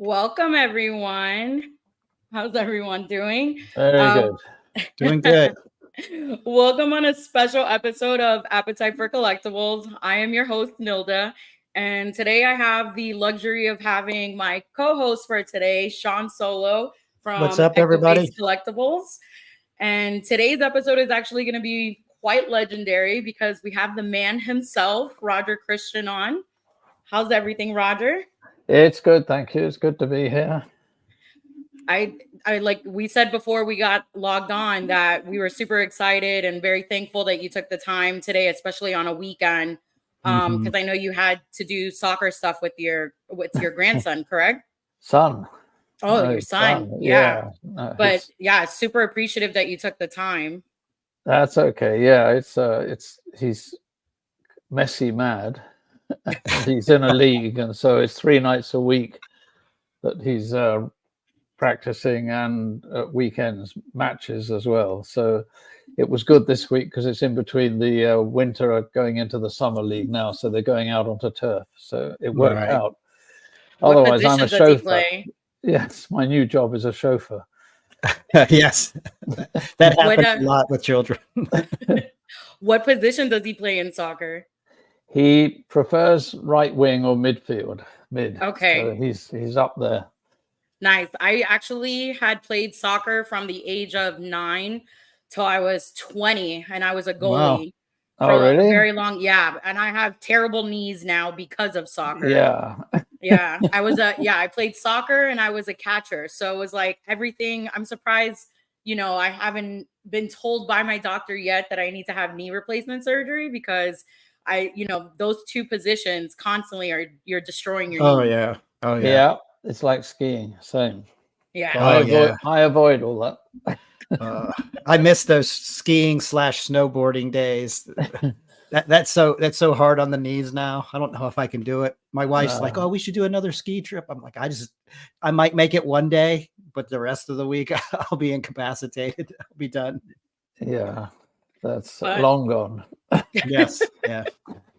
Welcome, everyone. How's everyone doing? Very good. Doing good. Welcome on a special episode of Appetite for Collectibles. I am your host, Nilda, and today I have the luxury of having my co-host for today, Sean Solo What's from up, everybody? Collectibles. And today's episode is actually going to be quite legendary because we have the man himself, Roger Christian, on. How's everything, Roger? It's good, thank you. It's good to be here. I like we said before we got logged on that we were super excited and very thankful that you took the time today, especially on a weekend. Because I know you had to do soccer stuff with your grandson, correct? Son. Oh, No, your son. Yeah. No, But yeah, super appreciative that you took the time. that's okay. Yeah, he's messy mad. He's in a league, and so it's 3 nights a week that he's practicing, and weekends matches as well. So it was good this week because it's in between the winter going into the summer league now, so they're going out onto turf. So it worked out. Otherwise, I'm a chauffeur. Yes, my new job is a chauffeur. Yes, that happens a lot with children. What position does he play in soccer? He prefers right wing or midfield. Mid. Okay. So he's up there. Nice. I actually had played soccer from the age of 9 till I was 20, and I was a goalie for really? a very long. Yeah, and I have terrible knees now because of soccer. Yeah. Yeah, I played soccer and I was a catcher, so it was like everything. I'm surprised, I haven't been told by my doctor yet that I need to have knee replacement surgery because those two positions constantly you're destroying your knee. Oh yeah. Yeah. It's like skiing, same. Yeah. I avoid all that. I miss those skiing / snowboarding days. That's so hard on the knees now. I don't know if I can do it. My wife's like, "Oh, we should do another ski trip." I'm like, I might make it one day, but the rest of the week I'll be incapacitated. I'll be done. Yeah, that's long gone. Yes, yeah,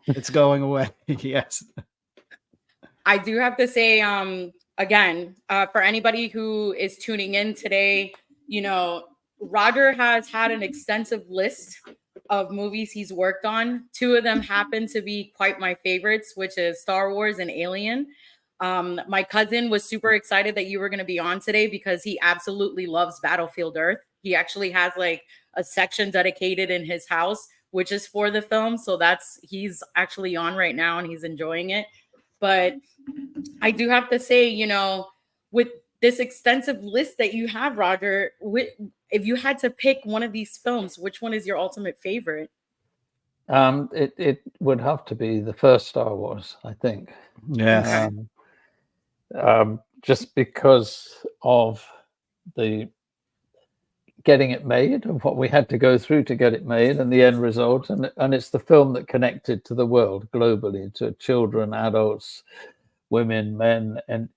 it's going away. Yes. I do have to say, again, for anybody who is tuning in today, Roger has had an extensive list of movies he's worked on. 2 of them happen to be quite my favorites, which is Star Wars and Alien. My cousin was super excited that you were going to be on today because he absolutely loves Battlefield Earth. He actually has like a section dedicated in his house, which is for the film. So he's actually on right now and he's enjoying it. But I do have to say, with this extensive list that you have, Roger, if you had to pick one of these films, which one is your ultimate favorite? It would have to be the first Star Wars, I think. Yes. Just because of the getting it made and what we had to go through to get it made and the end result, and it's the film that connected to the world globally, to children, adults, women, men, and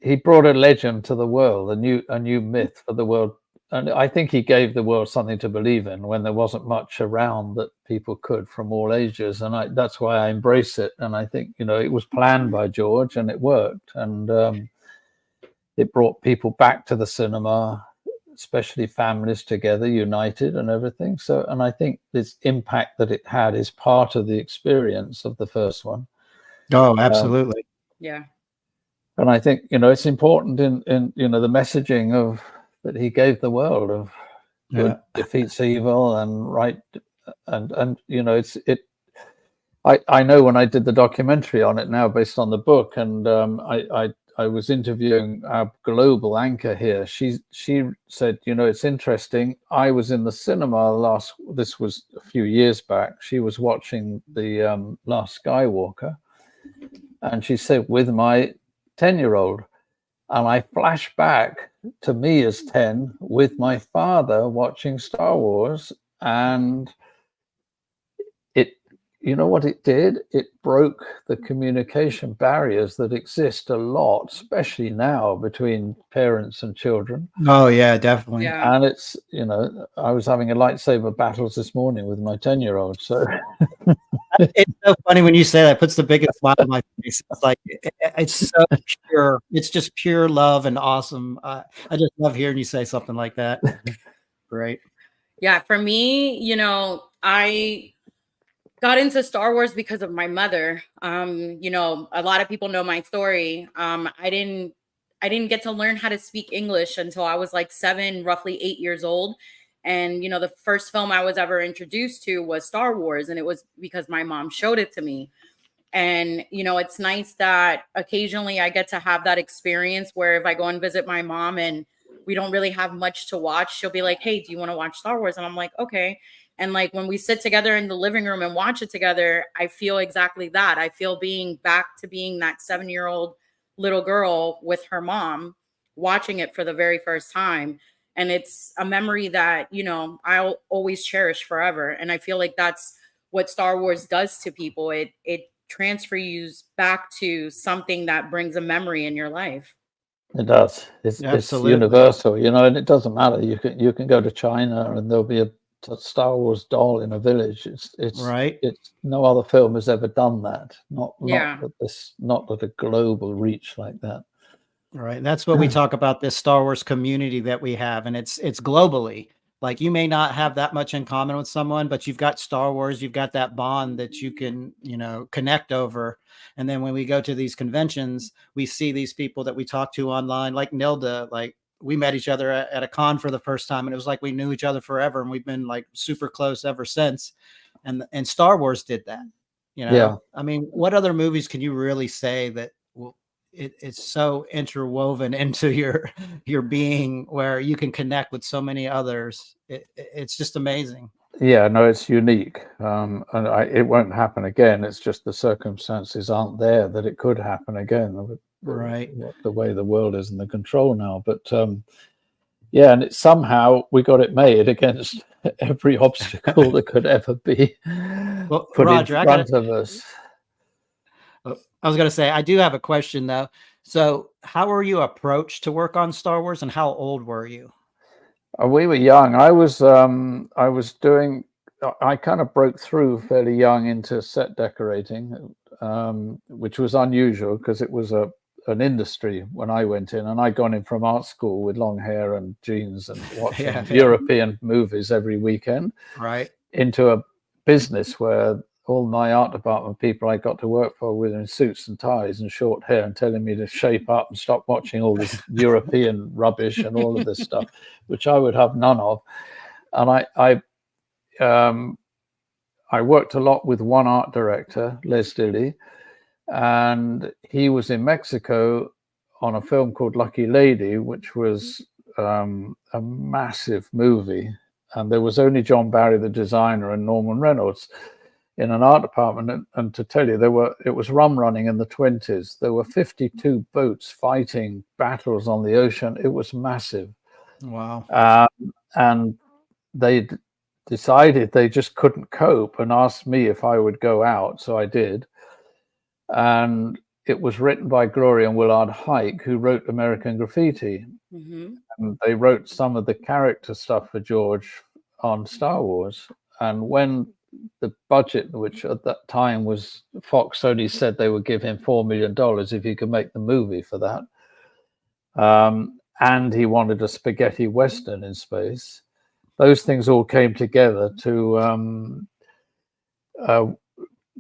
he brought a legend to the world, a new myth for the world, and I think he gave the world something to believe in when there wasn't much around that people could from all ages, and that's why I embrace it. And I think it was planned by George and it worked, and it brought people back to the cinema, especially families together, united and everything. So, and I think this impact that it had is part of the experience of the first one. Oh, absolutely. Yeah. And I think, it's important in the messaging of that he gave the world of good defeats evil and right. And I know when I did the documentary on it now based on the book, and I was interviewing our global anchor here. She said, it's interesting. I was in the cinema this was a few years back. She was watching the Last Skywalker, and she said, with my 10-year-old, and I flashed back to me as 10 with my father watching Star Wars, and you know what it did? It broke the communication barriers that exist a lot, especially now between parents and children. Oh yeah, definitely. Yeah. And it's, you know, I was having a lightsaber battles this morning with my 10-year-old. So It's so funny when you say that. It puts the biggest smile on my face. It's like it's so pure. It's just pure love and awesome. I just love hearing you say something like that. Great. Yeah, for me, you know, I got into Star Wars because of my mother. You know, a lot of people know my story. I didn't get to learn how to speak English until I was like 7, roughly 8 years old. And you know, the first film I was ever introduced to was Star Wars, and it was because my mom showed it to me. And you know, it's nice that occasionally I get to have that experience where if I go and visit my mom and we don't really have much to watch, she'll be like, "Hey, do you want to watch Star Wars?" And I'm like, "Okay." And like when we sit together in the living room and watch it together, I feel exactly that. I feel being back to being that 7-year-old little girl with her mom watching it for the very first time. And it's a memory that, you know, I'll always cherish forever. And I feel like that's what Star Wars does to people. It transfers you back to something that brings a memory in your life. it does. It's Absolutely. universal, you know, and it doesn't matter. You can go to China and there'll be a Star Wars doll in a village. Right. It's no other film has ever done that. Yeah. Not at a global reach like that. Right. That's what we talk about, this Star Wars community that we have. And it's globally. Like you may not have that much in common with someone, but you've got Star Wars, you've got that bond that you can, you know, connect over. And then when we go to these conventions, we see these people that we talk to online, like Nilda. Like we met each other at a con for the first time, and it was like we knew each other forever, and we've been like super close ever since. And Star Wars did that. You know, Yeah. I mean, what other movies can you really say that will it's so interwoven into your being where you can connect with so many others. It's just amazing. Yeah, no, it's unique, and it won't happen again. It's just the circumstances aren't there that it could happen again. Right. The way the world is and the control now, but yeah, and it's somehow we got it made against every obstacle that could ever be Well, put Roger, in front of us. I was going to say, I do have a question though. So how were you approached to work on Star Wars, and how old were you? We were young. I was doing. I kind of broke through fairly young into set decorating, which was unusual because it was an industry when I went in, and I'd gone in from art school with long hair and jeans and watching European movies every weekend, right, into a business where all my art department people I got to work for were in suits and ties and short hair and telling me to shape up and stop watching all this European rubbish and all of this stuff, which I would have none of. And I worked a lot with one art director, Les Dilly, and he was in Mexico on a film called Lucky Lady, which was a massive movie. And there was only John Barry, the designer, and Norman Reynolds in an art department. And to tell you, it was rum running in the 20s. There were 52 boats fighting battles on the ocean. It was massive. Wow. And they decided they just couldn't cope and asked me if I would go out. So I did. And it was written by Gloria and Willard Hike, who wrote American Graffiti. Mm-hmm. And they wrote some of the character stuff for George on Star Wars. And when the budget, which at that time was, Fox only said they would give him $4 million if he could make the movie for that. And he wanted a spaghetti Western in space. Those things all came together to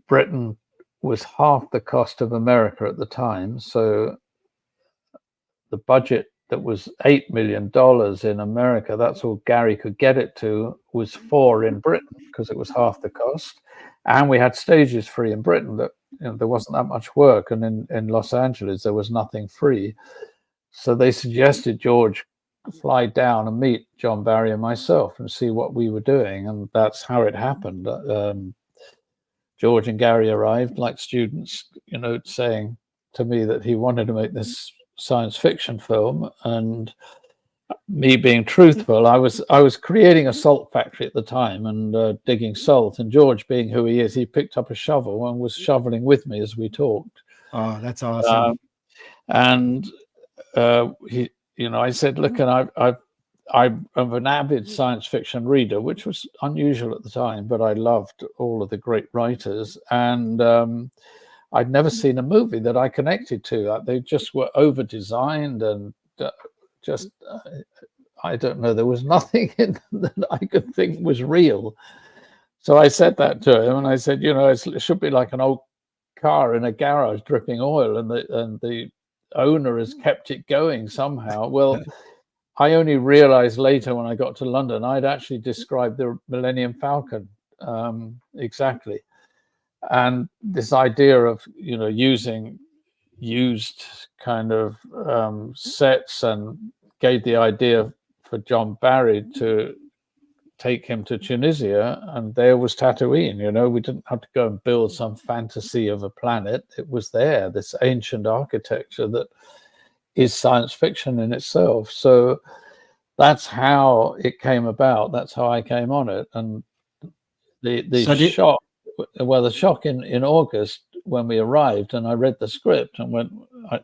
Britain was half the cost of America at the time. So the budget that was $8 million in America, that's all Gary could get it to, was $4 million in Britain because it was half the cost. And we had stages free in Britain that, you know, there wasn't that much work. And in Los Angeles, there was nothing free. So they suggested George fly down and meet John Barry and myself and see what we were doing. And that's how it happened. George and Gary arrived like students, you know, saying to me that he wanted to make this science fiction film. And me being truthful, I was creating a salt factory at the time and digging salt. And George, being who he is, he picked up a shovel and was shoveling with me as we talked. Oh, that's awesome. And he, you know, I said, look, and I'm an avid science fiction reader, which was unusual at the time, but I loved all of the great writers. And I'd never seen a movie that I connected to. They just were over designed and just, I don't know, there was nothing in them that I could think was real. So I said that to him, and I said, you know, it should be like an old car in a garage dripping oil, and the owner has kept it going somehow. Well, I only realized later when I got to London, I'd actually described the Millennium Falcon exactly. And this idea of, you know, using used kind of sets, and gave the idea for John Barry to take him to Tunisia, and there was Tatooine. You know, we didn't have to go and build some fantasy of a planet. It was there, this ancient architecture that is science fiction in itself. So that's how it came about. That's how I came on it. And the shock, well, the shock in August when we arrived and I read the script and went,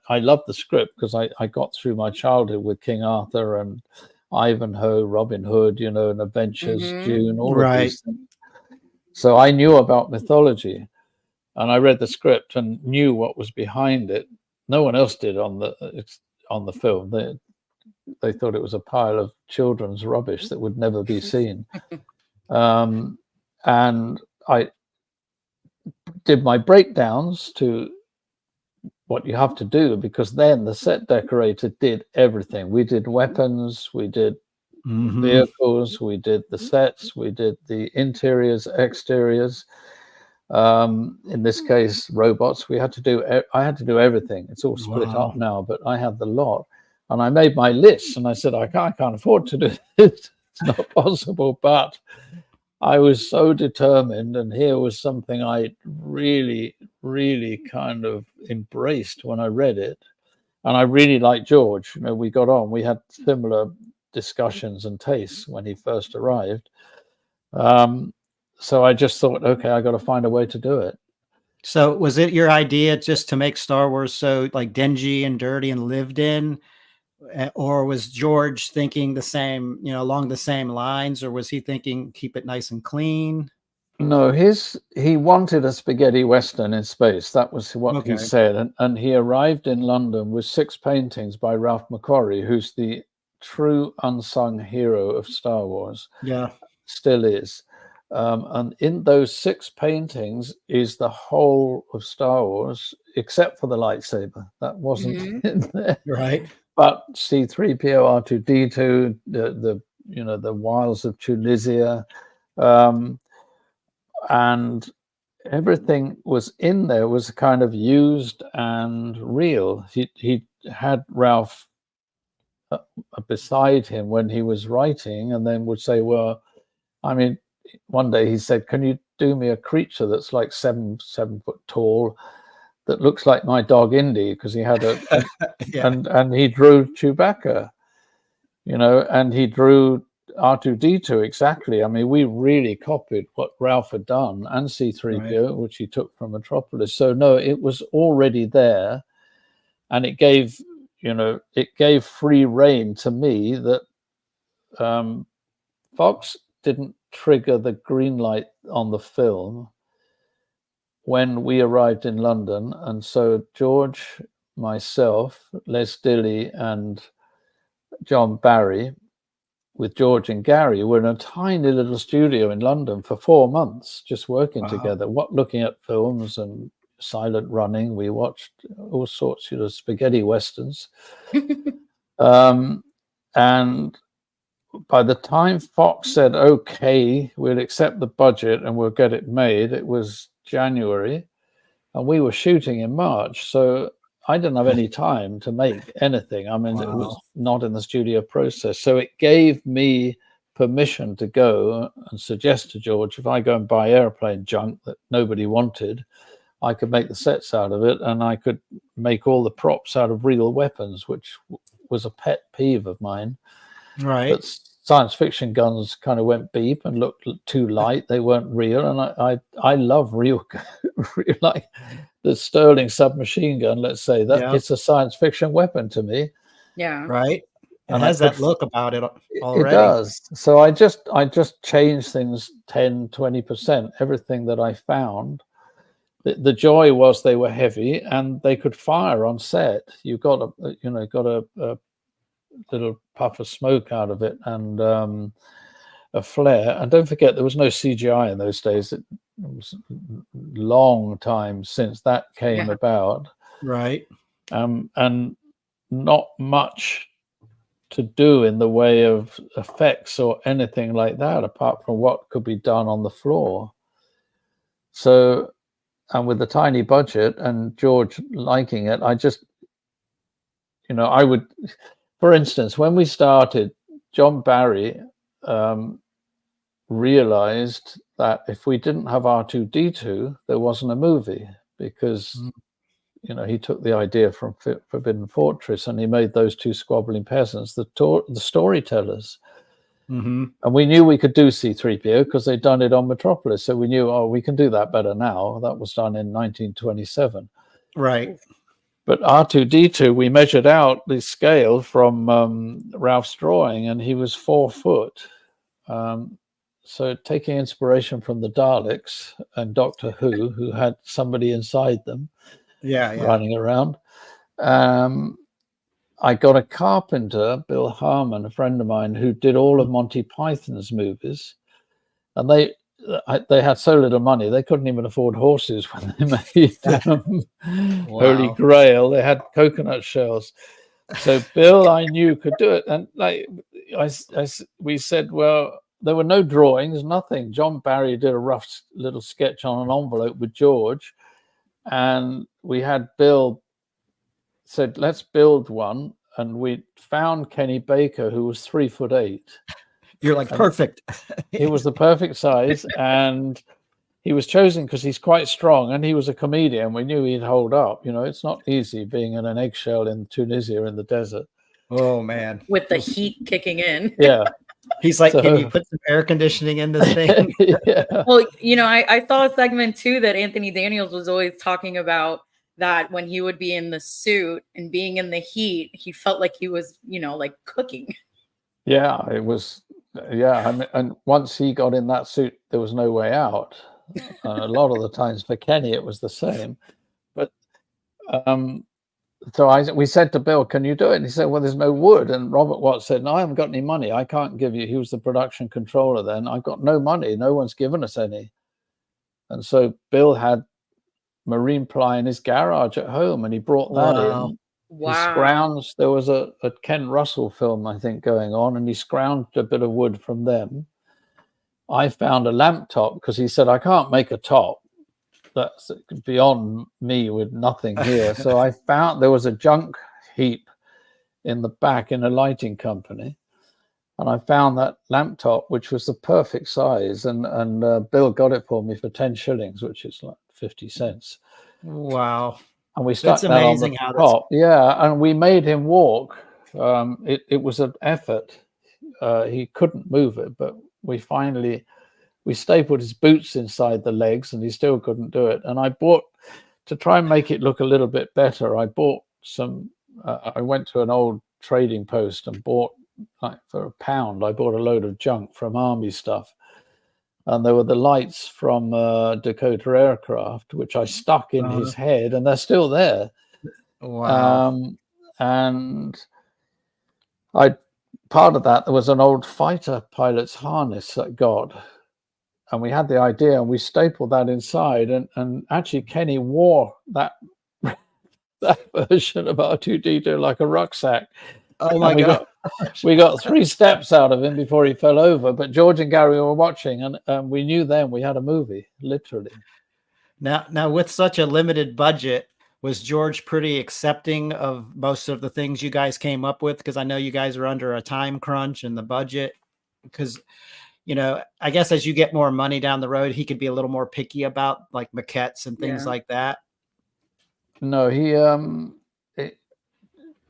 I loved the script because I got through my childhood with King Arthur and Ivanhoe, Robin Hood, you know, and Adventures, June, all of these things. So I knew about mythology, and I read the script and knew what was behind it. No one else did on the film. They thought it was a pile of children's rubbish that would never be seen. And I did my breakdowns to what you have to do, because then the set decorator did everything. We did weapons, we did vehicles, we did the sets, we did the interiors, exteriors. In this case, robots. I had to do everything. It's all split up now, but I had the lot. And I made my list, and I said, I can't afford to do this. It's not possible. But I was so determined, and here was something I really, really kind of embraced when I read it. And I really liked George. You know, we got on. We had similar discussions and tastes when he first arrived. So I just thought, okay, I got to find a way to do it. So was it your idea just to make Star Wars so like dingy and dirty and lived in? Or was George thinking the same, you know, along the same lines, or was he thinking keep it nice and clean? No, he wanted a spaghetti western in space. That was what he said. And he arrived in London with 6 paintings by Ralph McQuarrie, who's the true unsung hero of Star Wars. Yeah, still is. And in those 6 paintings is the whole of Star Wars, except for the lightsaber. That wasn't in there. Right. But C-3PO, R2-D2, the you know, the wilds of Tunisia, and everything was in there was kind of used and real. He had Ralph beside him when he was writing, and then would say, well, I mean, one day he said, can you do me a creature that's like 7 foot tall, that looks like my dog Indy, because he had and he drew Chewbacca, you know, and he drew R2-D2 exactly. I mean, we really copied what Ralph had done, and C-3PO, which he took from Metropolis. So no, it was already there, and it gave, you know, it gave free rein to me that Fox didn't trigger the green light on the film when we arrived in London. And so George, myself, Les Dilley, and John Barry, with George and Gary, were in a tiny little studio in London for 4 months, just working together, looking at films and silent running. We watched all sorts, you know, spaghetti westerns. And by the time Fox said, okay, we'll accept the budget and we'll get it made, it was January, and we were shooting in March. So I didn't have any time to make anything. I mean, it was not in the studio process. So it gave me permission to go and suggest to George, if I go and buy airplane junk that nobody wanted, I could make the sets out of it, and I could make all the props out of real weapons, which was a pet peeve of mine. Right. But science fiction guns kind of went beep and looked too light. They weren't real. And I love real, like the Sterling submachine gun, let's say, that Yeah. it's a science fiction weapon to me. Yeah. Right. It And has that look about it already. It does. So I just changed things 10-20%. Everything that I found, the joy was they were heavy and they could fire on set. You got a little puff of smoke out of it and a flare. And don't forget, there was no CGI in those days. It was a long time since that came about. Right. And not much to do in the way of effects or anything like that, apart from what could be done on the floor. So, and with the tiny budget and George liking it, I just, I would, for instance, when we started, John Barry realized that if we didn't have R2-D2, there wasn't a movie, because he took the idea from Forbidden Fortress and he made those two squabbling peasants the storytellers. Mm-hmm. And we knew we could do C-3PO because they'd done it on Metropolis. So we knew, we can do that better now. That was done in 1927. Right. But R2-D2, we measured out the scale from Ralph's drawing, and he was 4 foot. So taking inspiration from the Daleks and Doctor who had somebody inside them, running around. I got a carpenter, Bill Harmon, a friend of mine, who did all of Monty Python's movies, and they had so little money they couldn't even afford horses when they made Holy Grail. They had coconut shells. So Bill, I knew, could do it, and we said, well, there were no drawings, nothing. John Barry did a rough little sketch on an envelope with George. And we had Bill said, let's build one. And we found Kenny Baker, who was 3'8". You're like, perfect. He was the perfect size. And he was chosen because he's quite strong. And he was a comedian. We knew he'd hold up. It's not easy being in an eggshell in Tunisia in the desert. Oh, man. With the heat kicking in. Yeah. He's like, can you put some air conditioning in this thing? Yeah. Well, I saw a segment too that Anthony Daniels was always talking about, that when he would be in the suit and being in the heat, he felt like he was, like cooking. Yeah, it was. Yeah. And once he got in that suit, there was no way out. A lot of the times for Kenny, it was the same. But so we said to Bill, can you do it? And he said, well, there's no wood. And Robert Watts said, no, I haven't got any money. I can't give you. He was the production controller then. I've got no money. No one's given us any. And so Bill had marine ply in his garage at home, and he brought that in. He scrounged. There was a Ken Russell film, I think, going on, and he scrounged a bit of wood from them. I found a lamp top because he said, I can't make a top. That's beyond me with nothing here. So I found there was a junk heap in the back in a lighting company, and I found that lamp top, which was the perfect size, and Bill got it for me for 10 shillings, which is like 50 cents. Wow. And we stuck that on the top. Yeah, and we made him walk. It was an effort. He couldn't move it, but we stapled his boots inside the legs, and he still couldn't do it. And I bought, to try and make it look a little bit better, I bought some, I went to an old trading post and bought, like for £1, I bought a load of junk from army stuff. And there were the lights from Dakota Aircraft, which I stuck in his head, and they're still there. Wow. And part of that, there was an old fighter pilot's harness that got. And we had the idea, and we stapled that inside. And actually, Kenny wore that version of R2-D2 like a rucksack. Oh my God! We got 3 steps out of him before he fell over. But George and Gary were watching, and we knew then we had a movie, literally. Now, with such a limited budget, was George pretty accepting of most of the things you guys came up with? Because I know you guys are under a time crunch and the budget. Because I guess as you get more money down the road, he could be a little more picky about like maquettes and things like that. No,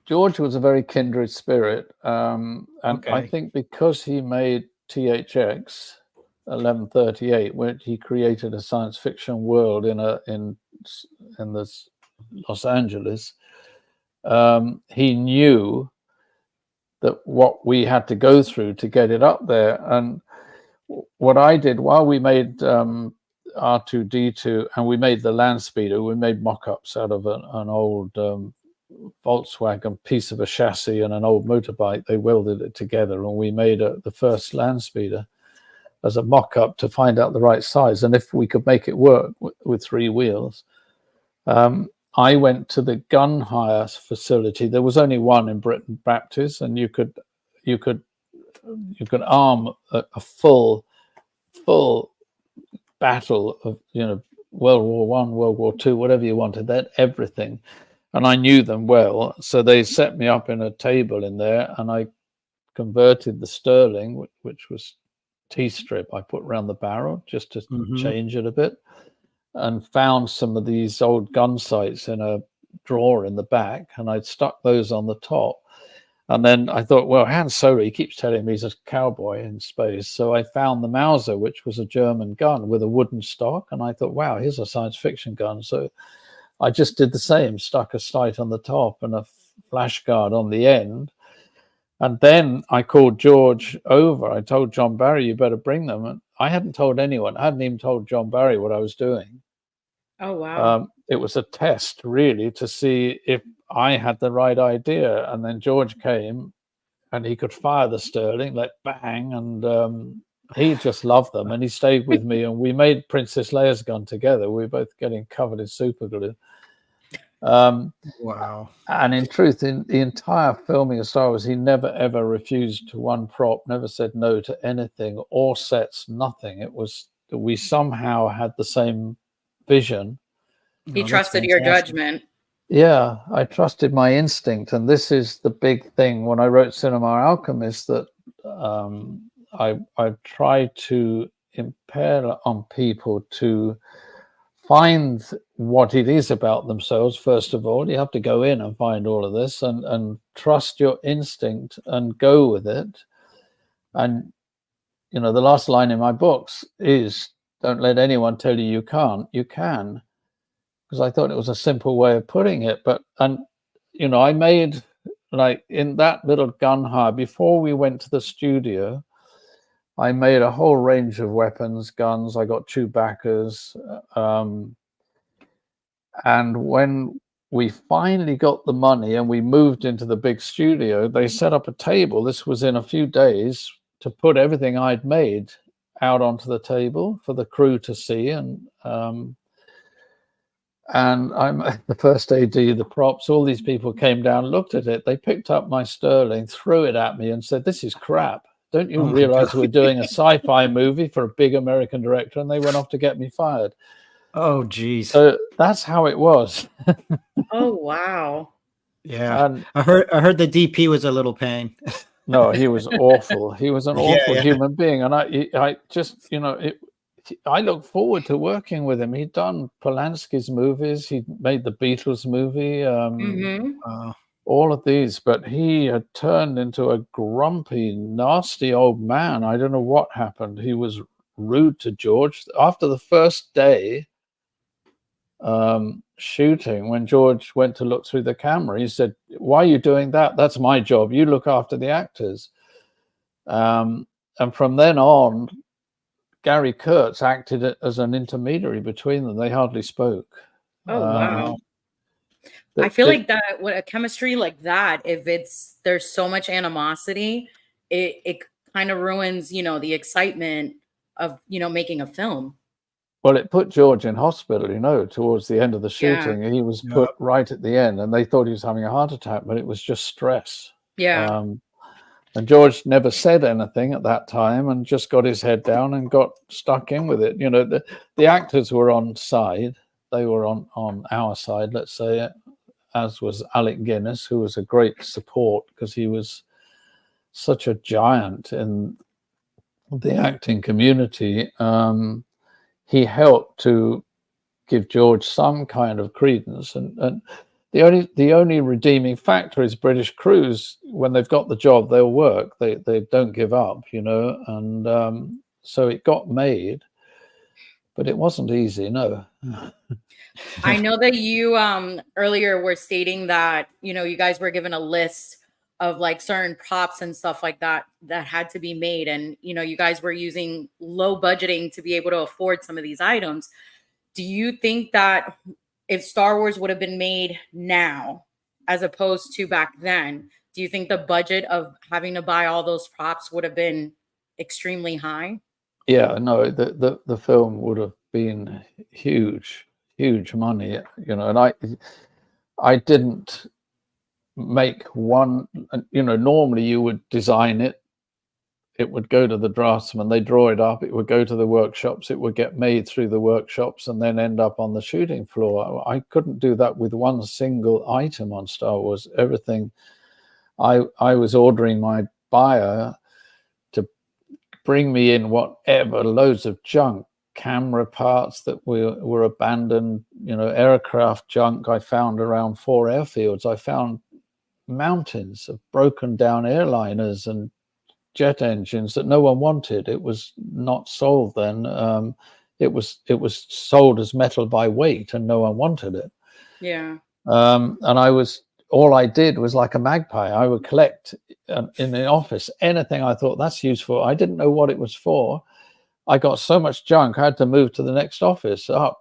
George was a very kindred spirit, and I Okay. think because he made THX 1138, where he created a science fiction world in this Los Angeles, he knew that what we had to go through to get it up there. And what I did while we made R2D2 and we made the land speeder, we made mock-ups out of an old Volkswagen piece of a chassis and an old motorbike. They welded it together, and we made the first land speeder as a mock-up to find out the right size and if we could make it work with 3 wheels. I went to the gun hire facility. There was only one in Britain Baptist, and you could arm a full battle of, you know, World War One, World War Two, whatever you wanted. They had everything, and I knew them well. So they set me up in a table in there, and I converted the Sterling, which was T-strip, I put around the barrel just to change it a bit, and found some of these old gun sights in a drawer in the back, and I'd stuck those on the top. And then I thought, well, Han Solo, he keeps telling me he's a cowboy in space. So I found the Mauser, which was a German gun with a wooden stock. And I thought, wow, here's a science fiction gun. So I just did the same, stuck a sight on the top and a flash guard on the end. And then I called George over. I told John Barry, you better bring them. And I hadn't told anyone. I hadn't even told John Barry what I was doing. Oh, wow. It was a test, really, to see if I had the right idea. And then George came and he could fire the Sterling, like bang. And he just loved them. And he stayed with me. And we made Princess Leia's gun together. We were both getting covered in super glue. Wow. And in truth, in the entire filming of Star Wars, he never, ever refused to one prop, never said no to anything or sets, nothing. It was, we somehow had the same vision. He trusted your judgment. Yeah, I trusted my instinct. And this is the big thing when I wrote Cinema Alchemist, that I tried to impel on people to find what it is about themselves. First of all, you have to go in and find all of this and trust your instinct and go with it. And, you know, the last line in my books is, don't let anyone tell you you can't. You can. Because I thought it was a simple way of putting it. But, and, you know, I made, like, in that little gun hire, before we went to the studio, I made a whole range of weapons, guns. I got Chewbacca's. And when we finally got the money and we moved into the big studio, they set up a table. This was in a few days, to put everything I'd made out onto the table for the crew to see. And I'm the first AD, the props, all these people came down, looked at it. They picked up my Sterling, threw it at me and said, this is crap. Don't you realize we're doing a sci-fi movie for a big American director? And they went off to get me fired. Oh, geez. So that's how it was. Oh, wow. Yeah. And I heard the DP was a little pain. no, he was awful. He was an awful human being. And I just, you know, I look forward to working with him. He'd done Polanski's movies. He'd made the Beatles movie, all of these, but he had turned into a grumpy, nasty old man. I don't know what happened. He was rude to George. After the first day shooting, when George went to look through the camera, he said, why are you doing that? That's my job. You look after the actors. And from then on, Gary Kurtz acted as an intermediary between them. They hardly spoke. Oh, wow. I feel like that, with a chemistry like that, if there's so much animosity, it kind of ruins, you know, the excitement of, you know, making a film. Well, it put George in hospital, you know, towards the end of the shooting. He was put right at the end, and they thought he was having a heart attack, but it was just stress. Yeah. And George never said anything at that time and just got his head down and got stuck in with it. You know, the actors were on side. They were on our side, let's say, as was Alec Guinness, who was a great support because he was such a giant in the acting community. He helped to give George some kind of credence. And The only redeeming factor is British crews. When they've got the job, they'll work. They don't give up, you know. And so it got made, but it wasn't easy. No. I know that you earlier were stating that, you know, you guys were given a list of like certain props and stuff like that that had to be made, and you know, you guys were using low budgeting to be able to afford some of these items. Do you think that if Star Wars would have been made now as opposed to back then, do you think the budget of having to buy all those props would have been extremely high? Yeah, no, the film would have been huge money, you know. And I didn't make one, you know. Normally you would design it, it would go to the draftsman, they draw it up, it would go to the workshops, it would get made through the workshops and then end up on the shooting floor. I couldn't do that with one single item on Star Wars. Everything, I was ordering my buyer to bring me in whatever, loads of junk, camera parts that were abandoned, you know, aircraft junk. I found around 4 airfields. I found mountains of broken down airliners and jet engines that no one wanted. It was not sold then. It was sold as metal by weight, and no one wanted it. Yeah. And all I did was like a magpie. I would collect in the office anything I thought that's useful. I didn't know what it was for. I got so much junk, I had to move to the next office up.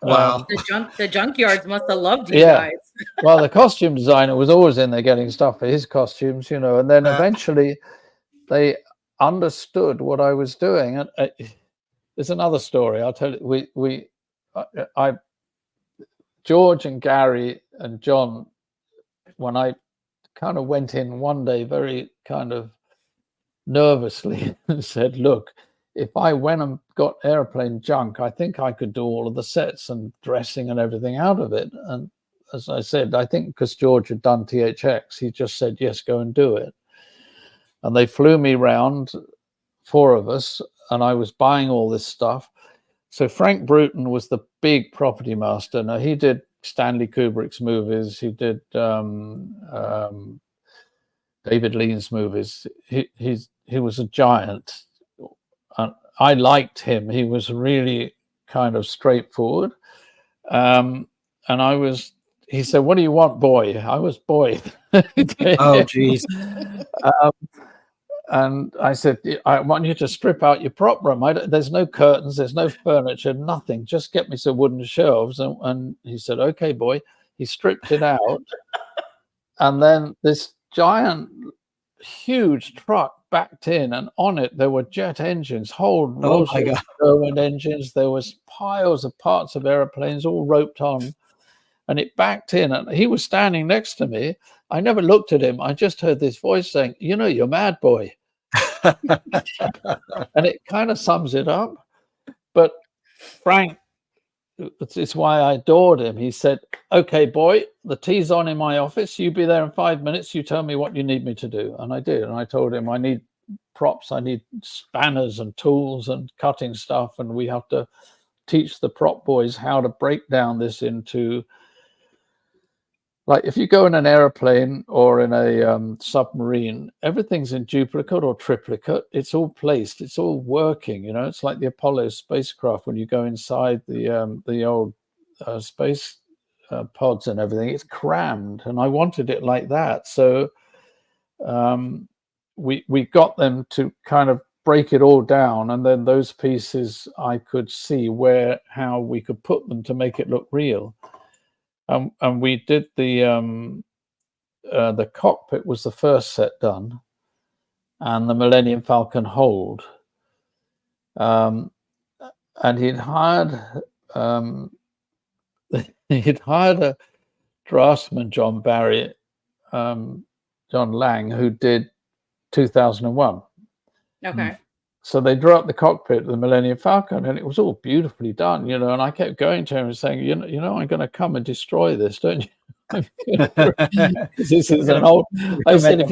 Wow. The junkyards must have loved you Yeah. guys. Well, the costume designer was always in there getting stuff for his costumes, you know. And then eventually they understood what I was doing. And there's another story I'll tell you. George and Gary and John, when I kind of went in one day very kind of nervously and said, look, if I went and got airplane junk, I think I could do all of the sets and dressing and everything out of it. And as I said, I think because George had done THX, he just said, yes, go and do it. And they flew me round, 4 of us, and I was buying all this stuff. So Frank Bruton was the big property master. Now, he did Stanley Kubrick's movies. He did David Lean's movies. He was a giant. I liked him. He was really kind of straightforward. And he said, what do you want, boy? I was boy. Oh, geez. And I said, I want you to strip out your prop room. There's no curtains, there's no furniture, nothing. Just get me some wooden shelves. And he said, okay, boy. He stripped it out. And then this giant, huge truck backed in, and on it there were jet engines, whole rows of Sherman engines. There was piles of parts of airplanes all roped on. And it backed in, and he was standing next to me. I never looked at him. I just heard this voice saying, you know, you're mad, boy. And it kind of sums it up. But Frank, it's why I adored him. He said, okay, boy, the tea's on in my office. You be there in 5 minutes. You tell me what you need me to do. And I did. And I told him I need props. I need spanners and tools and cutting stuff. And we have to teach the prop boys how to break down this into, like, if you go in an airplane or in a submarine, everything's in duplicate or triplicate. It's all placed. It's all working. You know, it's like the Apollo spacecraft when you go inside the old space pods and everything. It's crammed, and I wanted it like that. So we got them to kind of break it all down, and then those pieces I could see how we could put them to make it look real. And we did the cockpit was the first set done, and the Millennium Falcon hold. And he'd hired a draftsman, John Barry, John Lang, who did 2001. Okay. So they drew up the cockpit of the Millennium Falcon, and it was all beautifully done, you know. And I kept going to him and saying, you know, I'm going to come and destroy this, don't you? This is an old. I said,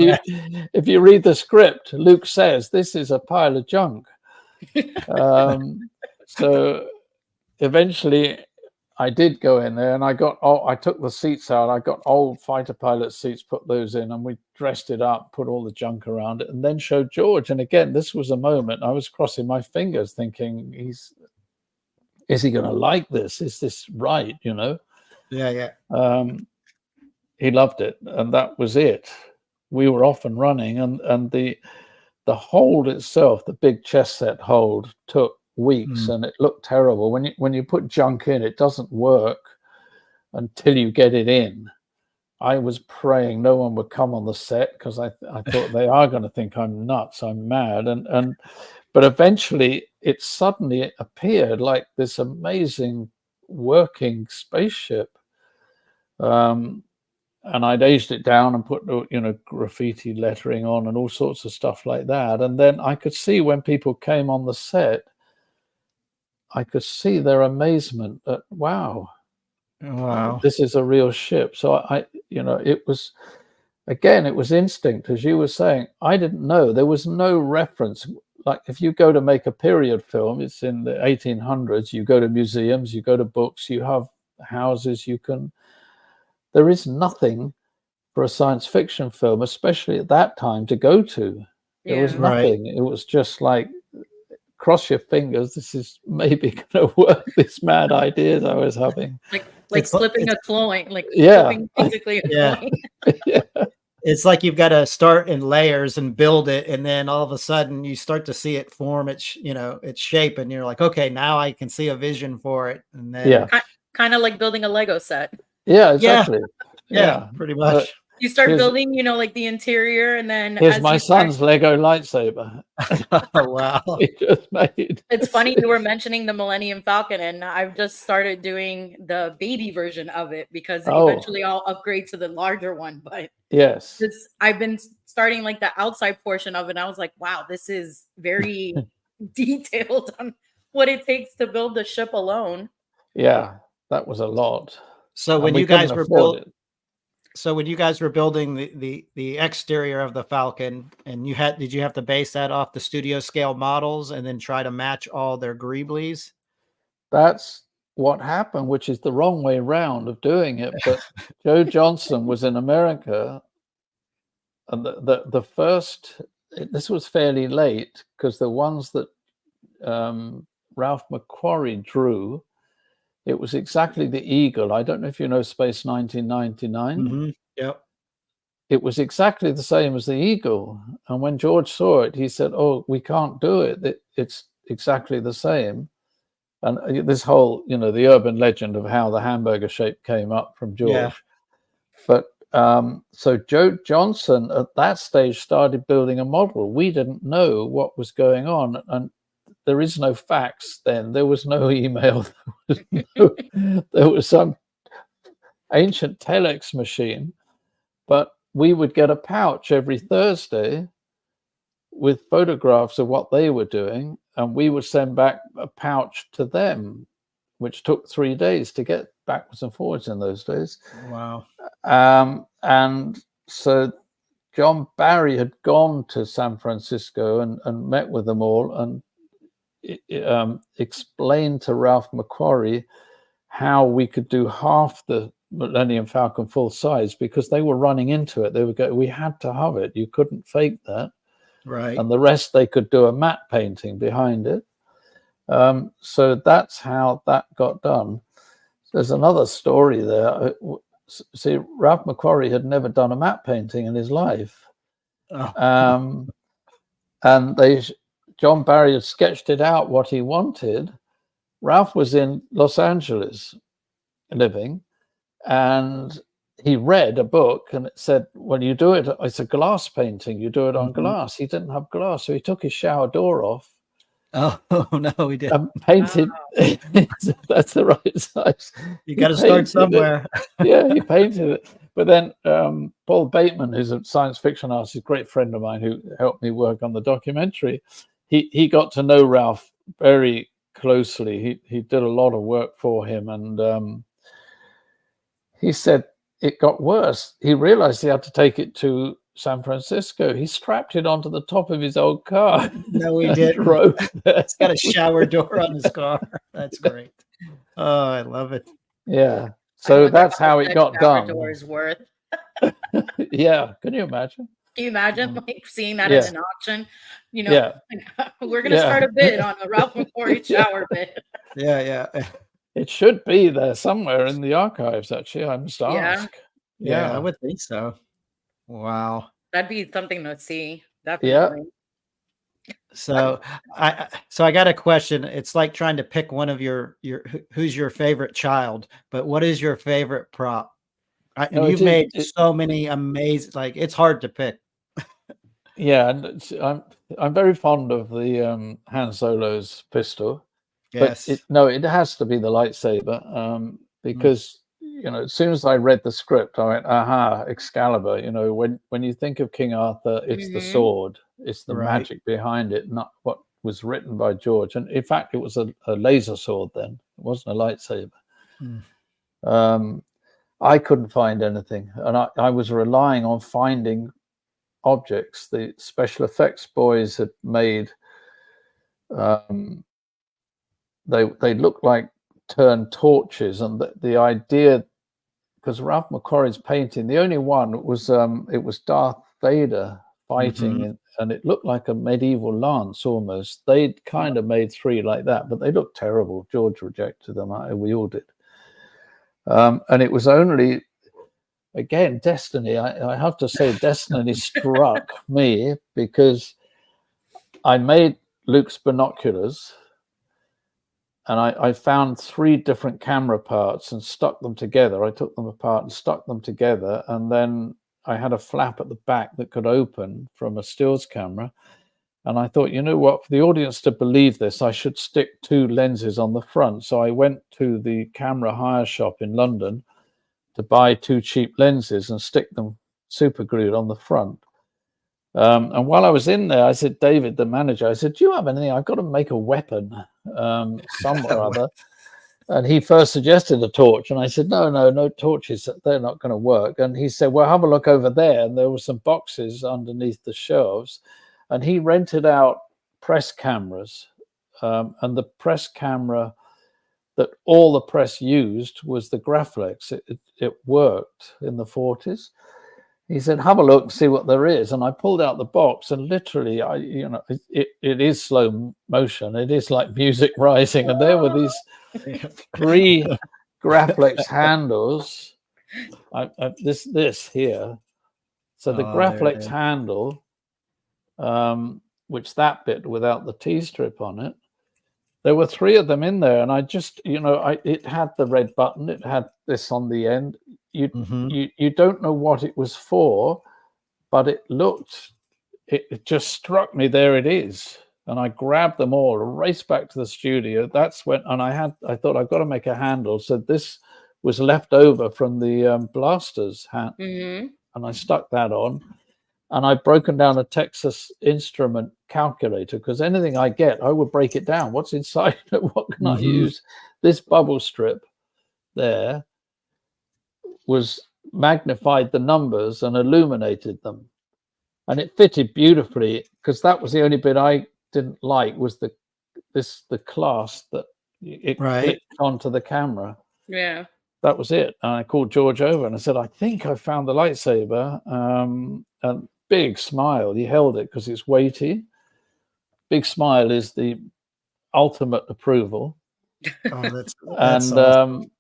if you read the script, Luke says this is a pile of junk. So eventually, I did go in there, and I took the seats out. I got old fighter pilot seats, put those in, and we dressed it up, put all the junk around it, and then showed George. And again, this was a moment I was crossing my fingers, thinking, is he going to like this? Is this right? You know? Yeah. He loved it, and that was it. We were off and running, and the hold itself, the big chess set hold, took weeks, and it looked terrible. When you put junk in, it doesn't work until you get it in. I was praying no one would come on the set, because I thought they are going to think I'm nuts, I'm mad, but eventually it suddenly appeared like this amazing working spaceship. And I'd aged it down and put, graffiti lettering on and all sorts of stuff like that. And then I could see when people came on the set, I could see their amazement that, wow, this is a real ship. So it was, again, it was instinct, as you were saying. I didn't know. There was no reference. Like if you go to make a period film, it's in the 1800s, you go to museums, you go to books, you have houses, there is nothing for a science fiction film, especially at that time, to go to. There was nothing. It was just like, cross your fingers, this is maybe going to work, this mad ideas I was having. Like slipping a coin, flipping basically a coin. Yeah. It's like you've got to start in layers and build it, and then all of a sudden you start to see it form its shape, and you're like, okay, now I can see a vision for it. And then kind of like building a Lego set. Yeah, exactly. Yeah, pretty much. You start building, like the interior, and then here's my son's Lego lightsaber. Oh, wow. He just made. It's funny you were mentioning the Millennium Falcon, and I've just started doing the baby version of it, because eventually I'll upgrade to the larger one. But yes, I've been starting like the outside portion of it, and I was like, wow, this is very detailed on what it takes to build the ship alone. Yeah, that was a lot. So when you guys were building the exterior of the Falcon, and did you have to base that off the studio scale models and then try to match all their greeblies? That's what happened, which is the wrong way round of doing it. But Joe Johnson was in America, and the first, this was fairly late, because the ones that Ralph McQuarrie drew, it was exactly the Eagle. I don't know if you know Space 1999. Mm-hmm. Yep. It was exactly the same as the Eagle. And when George saw it, he said, oh, we can't do it. It's exactly the same. And this whole, the urban legend of how the hamburger shape came up from George. Yeah. But so Joe Johnson at that stage started building a model. We didn't know what was going on. And there is no fax then. There was no email. There was some ancient telex machine, but we would get a pouch every Thursday with photographs of what they were doing, and we would send back a pouch to them, which took 3 days to get backwards and forwards in those days. Wow. And so John Barry had gone to San Francisco and met with them all, and explained to Ralph McQuarrie how we could do half the Millennium Falcon full size, because they were running into it. They would go, we had to have it. You couldn't fake that. Right. And the rest, they could do a matte painting behind it. So that's how that got done. There's another story there. See, Ralph McQuarrie had never done a matte painting in his life. Oh. And John Barry had sketched it out what he wanted. Ralph was in Los Angeles living, and he read a book, and it said, well, you do it, it's a glass painting, you do it on glass. He didn't have glass, so he took his shower door off. Oh, no, he didn't. And painted. That's the right size. You got to start somewhere. Yeah, he painted it. But then Paul Bateman, who's a science fiction artist, a great friend of mine who helped me work on the documentary, he got to know Ralph very closely. He did a lot of work for him, and he said it got worse. He realized he had to take it to San Francisco. He strapped it onto the top of his old car. No, he didn't. He's got a shower door on his car. That's great. Oh, I love it. Yeah. I So wonder that's how much it that got shower done. door is worth. Yeah. Can you imagine? Can you imagine like seeing that Yeah. in an auction? You know, Yeah. we're gonna start a bid on a Ralph McQuarrie Yeah. shower bid. Yeah. It should be there somewhere in the archives, actually. I must Yeah. ask. Yeah, I Yeah. would think so. Wow. That'd be something to see. Yeah. Definitely. So I got a question. It's like trying to pick one of your who's your favorite child, but what is your favorite prop? And No, you've made so many amazing, like it's hard to pick. Yeah, and I'm very fond of the Han Solo's pistol. Yes. But it has to be the lightsaber, because you know, as soon as I read the script, I went, aha, Excalibur. You know, when you think of King Arthur, it's the sword, it's the magic behind it, not what was written by George. And in fact, it was a laser sword then, it wasn't a lightsaber. I couldn't find anything, and I was relying on finding objects. The special effects boys had made, they looked like turned torches, and the idea, because Ralph McQuarrie's painting, the only one was it was Darth Vader fighting, and it looked like a medieval lance almost. They'd kind of made 3 like that, but they looked terrible. George rejected them. We all did. And it was only, again, destiny. I have to say, destiny struck me, because I made Luke's binoculars, and I found 3 different camera parts and stuck them together. I took them apart and stuck them together, and then I had a flap at the back that could open from a stills camera. And I thought, you know what, for the audience to believe this, I should stick 2 lenses on the front. So I went to the camera hire shop in London to buy 2 cheap lenses and stick them super glued on the front. And while I was in there, I said, David, the manager, I said, do you have anything? I've got to make a weapon somewhere or other. And he first suggested a torch. And I said, no torches. They're not going to work. And he said, well, have a look over there. And there were some boxes underneath the shelves. And he rented out press cameras. And the press camera that all the press used was the Graflex. It worked in the 40s. He said, have a look and see what there is. And I pulled out the box, and literally, it is slow motion. It is like music rising. And there were these 3 Graflex handles. This here. So the Graflex handle, which that bit without the T-strip on it, there were 3 of them in there. And I just, it had the red button. It had this on the end. You don't know what it was for, but it just struck me, there it is. And I grabbed them all, raced back to the studio. That's when, and I thought, I've got to make a handle. So this was left over from the blasters hand, and I stuck that on. And I'd broken down a Texas Instrument calculator, because anything I get, I would break it down. What's inside it? What can I use? This bubble strip there was magnified the numbers and illuminated them, and it fitted beautifully, because that was the only bit I didn't like, was the clasp that it clicked onto the camera. Yeah, that was it. And I called George over and I said, I think I found the lightsaber. And big smile. He held it because it's weighty. Big smile is the ultimate approval. That's and awesome.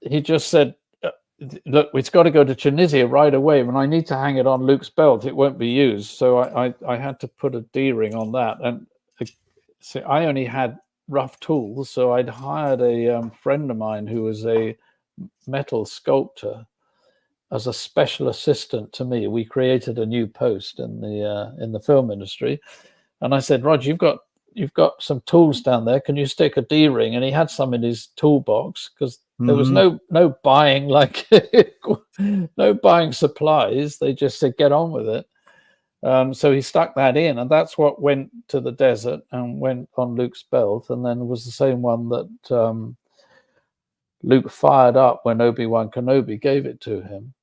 He just said, look, it's got to go to Tunisia right away. When I need to hang it on Luke's belt, it won't be used. So I had to put a D-ring on that. And so I only had rough tools. So I'd hired a friend of mine who was a metal sculptor as a special assistant to me. We created a new post in the film industry. And I said, Roger, you've got some tools down there. Can you stick a D-ring? And he had some in his toolbox, because there was no buying, like no buying supplies. They just said, get on with it. So he stuck that in, and that's what went to the desert and went on Luke's belt. And then it was the same one that Luke fired up when Obi-Wan Kenobi gave it to him.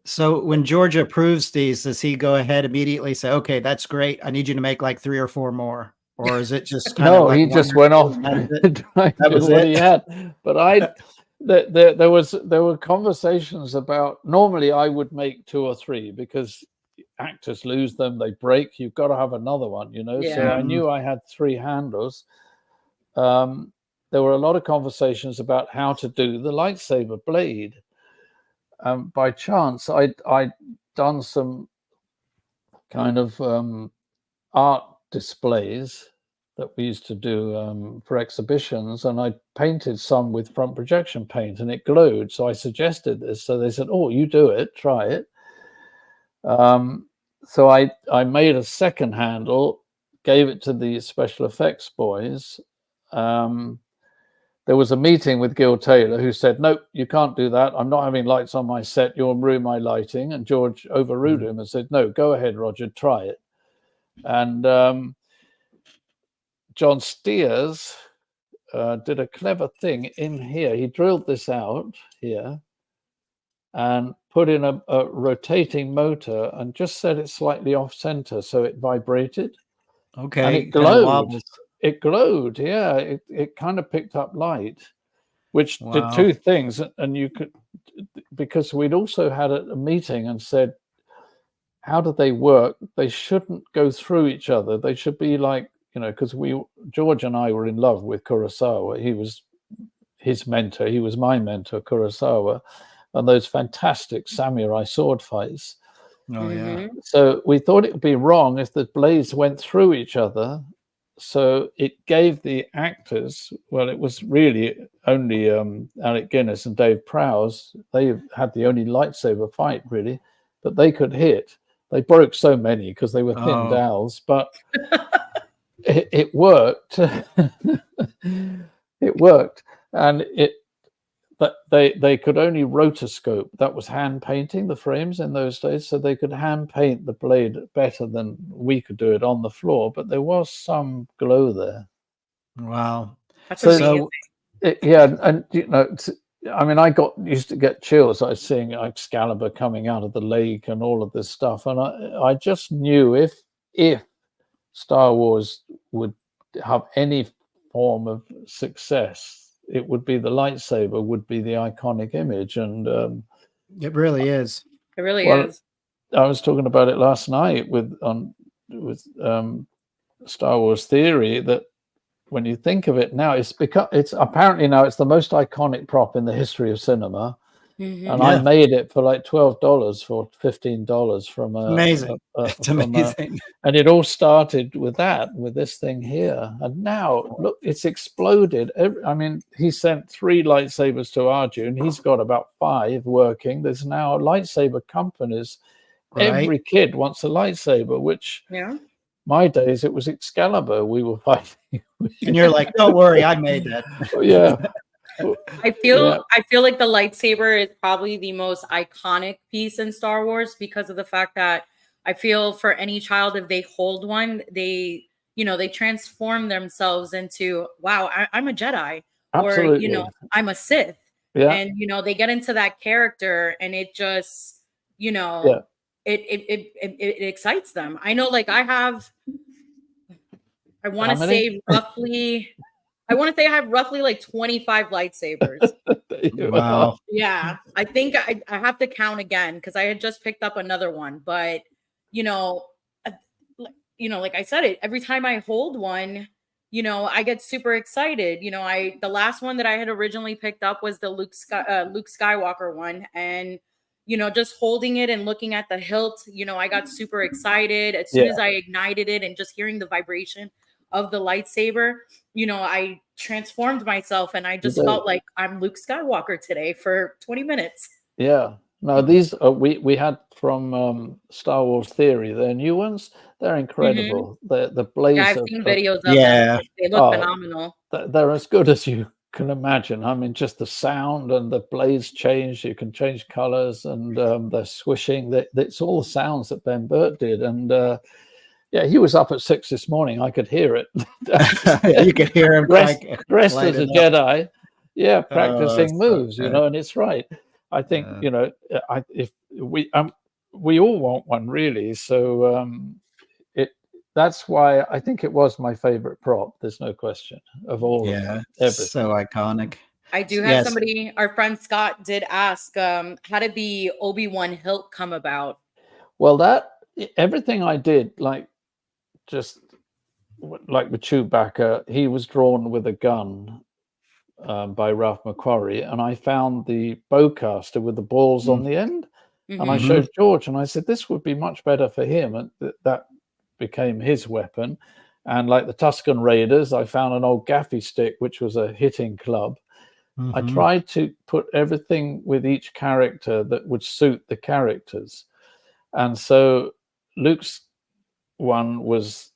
So when George approves these, does he go ahead immediately say, okay, that's great, I need you to make like 3 or 4 more? Or is it just kind of like he just went off. That was what it. he had. But there were conversations about, normally I would make 2 or 3 because actors lose them, they break, you've got to have another one, you know. So Yeah. I knew I had 3 handles. There were a lot of conversations about how to do the lightsaber blade. By chance, I'd done some kind of art displays that we used to do for exhibitions, and I painted some with front projection paint, and it glowed. So I suggested this. So they said, "Oh, you do it, try it." So I made a second handle, gave it to the special effects boys. There was a meeting with Gil Taylor, who said, "Nope, you can't do that. I'm not having lights on my set. You'll ruin my lighting." And George overruled him and said, "No, go ahead, Roger, try it." And John Steers did a clever thing in here. He drilled this out here and put in a rotating motor and just set it slightly off center so it vibrated. Okay. And it glowed. It glowed, yeah. It kind of picked up light, which did 2 things. And you could, because we'd also had a meeting and said, how do they work? They shouldn't go through each other. They should be like, you know, because George and I were in love with Kurosawa. He was his mentor. He was my mentor, Kurosawa, and those fantastic samurai sword fights. Oh, yeah. So we thought it would be wrong if the blades went through each other. So it gave the actors, well, it was really only Alec Guinness and Dave Prowse. They had the only lightsaber fight, really, that they could hit. They broke so many because they were thin dowels, but it worked. It worked. And they could only rotoscope. That was hand painting the frames in those days, so they could hand paint the blade better than we could do it on the floor. But there was some glow there. Wow, that's amazing. Yeah, and you know, I mean, I used to get chills. I was seeing Excalibur coming out of the lake and all of this stuff, and I just knew if Star Wars would have any form of success, it would be the lightsaber would be the iconic image. And it really is. It really is. I was talking about it last night with Star Wars Theory, that when you think of it now, it's apparently now it's the most iconic prop in the history of cinema. And I made it for like $12 for $15 from amazing. It's amazing. And it all started with this thing here. And now look, it's exploded. I mean, he sent 3 lightsabers to Arjun. He's got about 5 working. There's now lightsaber companies. Right. Every kid wants a lightsaber, which my days it was Excalibur we were fighting. And you're like, don't worry, I made that. Yeah. I feel like the lightsaber is probably the most iconic piece in Star Wars because of the fact that I feel for any child, if they hold one, they transform themselves into, wow, I'm a Jedi. Absolutely. Or, I'm a Sith. Yeah. And, they get into that character and it just, it excites them. I know, like I want to say I have roughly like 25 lightsabers. Wow. Yeah. I think I have to count again because I had just picked up another one. But, like I said, every time I hold one, I get super excited. The last one that I had originally picked up was the Luke Skywalker one. And, just holding it and looking at the hilt, I got super excited as soon as I ignited it and just hearing the vibration of the lightsaber, I transformed myself and I just felt like I'm Luke Skywalker today for 20 minutes. Yeah. No, these we had from Star Wars Theory. They're new ones. They're incredible. The blaze. Yeah, I've seen videos of them. They look phenomenal. They're as good as you can imagine. I mean, just the sound and the blaze change. You can change colors and they're swishing. It's all the sounds that Ben Burt did. And yeah, he was up at 6 this morning. I could hear it. You could hear him dressed as a Jedi. Yeah, practicing moves, and it's right. I think if we all want one really. So that's why I think it was my favorite prop. There's no question of all. Yeah, everything. so iconic. I do have Yes. somebody, our friend Scott did ask, how did the Obi-Wan hilt come about? Well, everything I did, like just like with Chewbacca, he was drawn with a gun by Ralph McQuarrie, and I found the bowcaster with the balls on the end, and I Mhm. showed George, and I said this would be much better for him, and that became his weapon. And like the Tusken Raiders, I found an old gaffy stick, which was a hitting club. I tried to put everything with each character that would suit the characters. And so Luke's one was,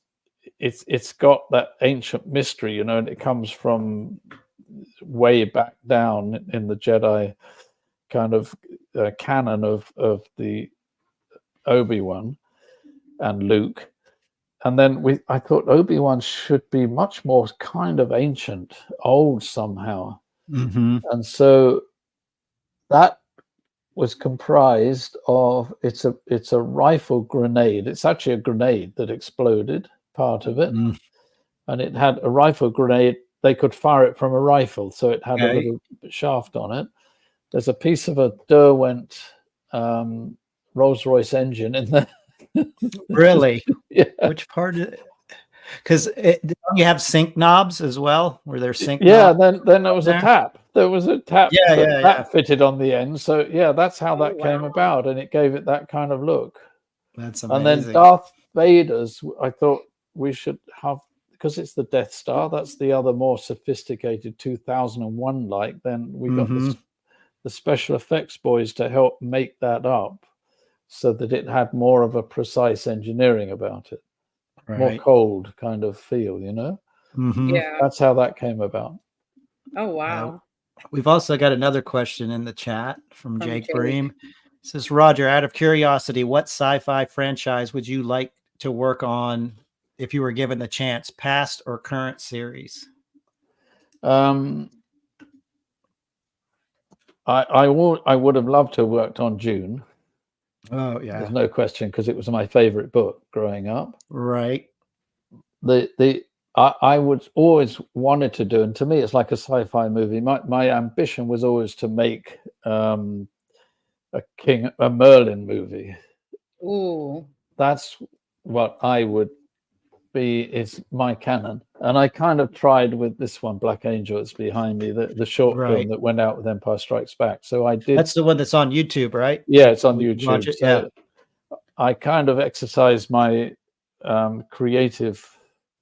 it's got that ancient mystery, you know, and it comes from way back down in the Jedi kind of canon of the Obi-Wan and Luke. And then I thought Obi-Wan should be much more kind of ancient, old somehow. And so that was comprised of, it's a rifle grenade. It's actually a grenade that exploded, part of it. And it had a rifle grenade. They could fire it from a rifle, so it had a little shaft on it. There's a piece of a Derwent Rolls-Royce engine in there. Really? Yeah. Which part? Because you have sync knobs as well, where there's sync. Yeah. knobs Then there was a tap. There was a tap. That fitted on the end. So yeah, that's how that came about, and it gave it that kind of look. That's amazing. And then Darth Vader's, I thought we should have, because it's the Death Star. That's the other more sophisticated 2001 like. Then we got the special effects boys to help make that up, so that it had more of a precise engineering about it, more cold kind of feel, you know. Yeah, That's how that came about. oh wow. We've also got another question in the chat from Jake Bream. It says, Roger, out of curiosity, what sci-fi franchise would you like to work on if you were given the chance, past or current series? I would have loved to have worked on Dune. Oh yeah, there's no question, because it was my favorite book growing up. Right. I would always wanted to do, and to me it's like a sci-fi movie. My ambition was always to make a Merlin movie. Ooh. That's what I would be, is my canon. And I kind of tried with this one, Black Angel, that's behind me, the short film that went out with Empire Strikes Back. So I did. That's the one that's on YouTube, right? Yeah, it's on YouTube. Watch it, so I kind of exercised my creative,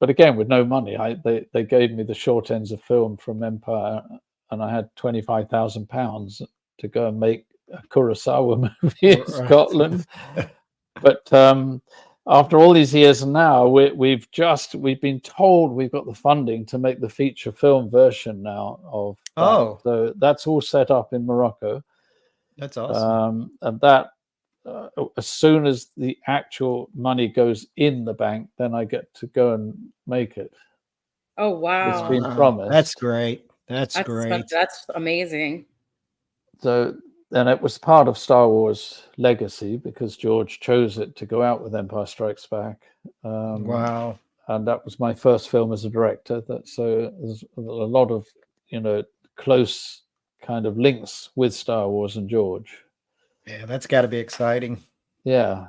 but again with no money. They gave me the short ends of film from Empire, and I had £25,000 to go and make a Kurosawa movie in Scotland. But after all these years, and now we've been told we've got the funding to make the feature film version now of that. So that's all set up in Morocco. That's awesome. And that as soon as the actual money goes in the bank, then I get to go and make it. Oh wow, it's been promised. That's great. That's great. That's amazing. So then it was part of Star Wars legacy, because George chose it to go out with Empire Strikes Back. Wow. And that was my first film as a director. So there's a lot of, close kind of links with Star Wars and George. Yeah, that's got to be exciting. Yeah.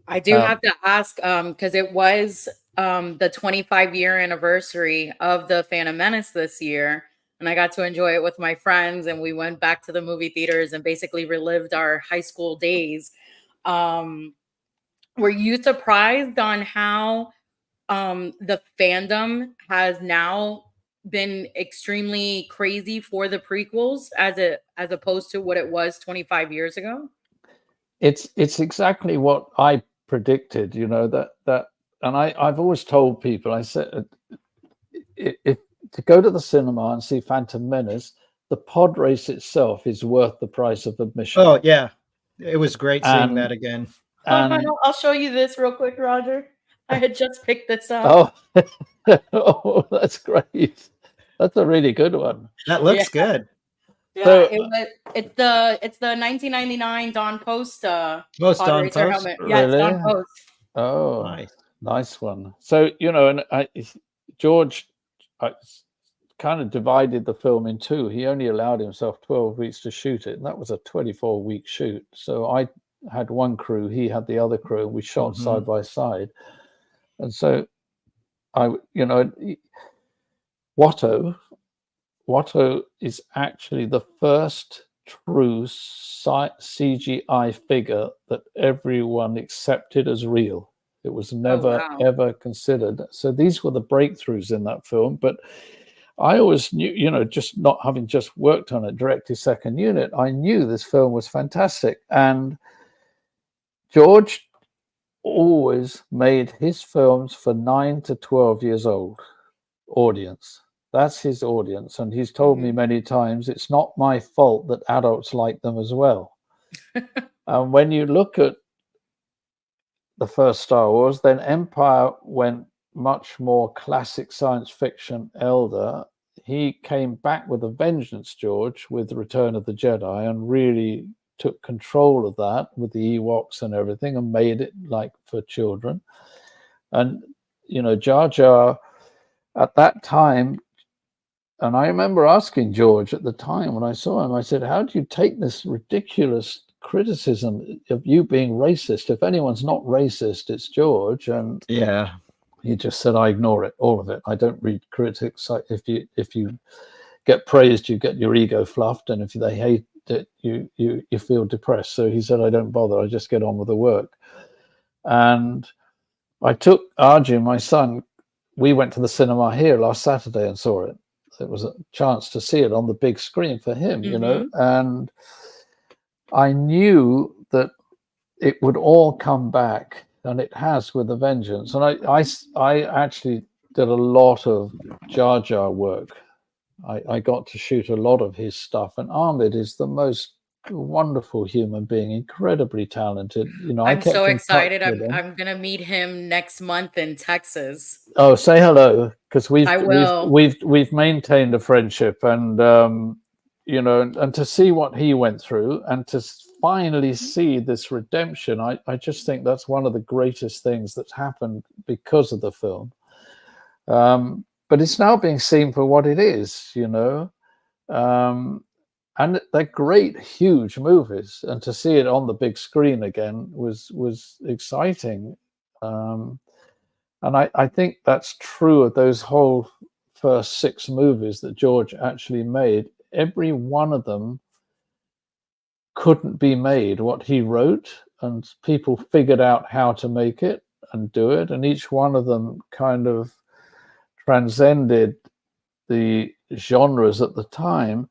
I do have to ask, because it was the 25-year anniversary of the Phantom Menace this year, and I got to enjoy it with my friends, and we went back to the movie theaters and basically relived our high school days. Were you surprised on how the fandom has now been extremely crazy for the prequels as opposed to what it was 25 years ago? It's exactly what I predicted, that and I've always told people, I said, if to go to the cinema and see Phantom Menace, the pod race itself is worth the price of admission. Oh yeah, it was great seeing that again. I'll show you this real quick, Roger. I had just picked this up. Oh, that's great. That's a really good one. That looks good. Yeah, so, it's the 1999 Don Post Don Post helmet. Really? Yeah, it's Don Post. Oh, nice one. So and George kind of divided the film in two. He only allowed himself 12 weeks to shoot it, and that was a 24-week shoot. So I had one crew, he had the other crew, and we shot side by side. And so Watto is actually the first true CGI figure that everyone accepted as real. It was never, ever considered. So these were the breakthroughs in that film. But I always knew, just not having just worked on it, directed second unit, I knew this film was fantastic. And George always made his films for 9 to 12 years old audience. That's his audience. And he's told me many times, it's not my fault that adults like them as well. And when you look at the first Star Wars, then Empire went much more classic science fiction elder. He came back with a vengeance, George, with Return of the Jedi, and really took control of that with the Ewoks and everything, and made it like for children. And Jar Jar at that time, and I remember asking George at the time when I saw him, I said, how do you take this ridiculous criticism of you being racist? If anyone's not racist, it's George. And he just said, I ignore it, all of it. I don't read critics. If you get praised, you get your ego fluffed, and if they hate it, you feel depressed. So he said, I don't bother, I just get on with the work. And I took Arjun, my son, we went to the cinema here last Saturday and saw it. It was a chance to see it on the big screen for him, and I knew that it would all come back, and it has with a vengeance. And I actually did a lot of Jar Jar work. I got to shoot a lot of his stuff, and Ahmed is the most wonderful human being, incredibly talented. I'm so excited. I'm gonna meet him next month in Texas. Oh, say hello, because we've maintained a friendship, and and to see what he went through, and to finally see this redemption, I just think that's one of the greatest things that's happened because of the film. But it's now being seen for what it is, and they're great, huge movies, and to see it on the big screen again was exciting. And I think that's true of those whole first 6 movies that George actually made. Every one of them couldn't be made what he wrote, and people figured out how to make it and do it, and each one of them kind of transcended the genres at the time.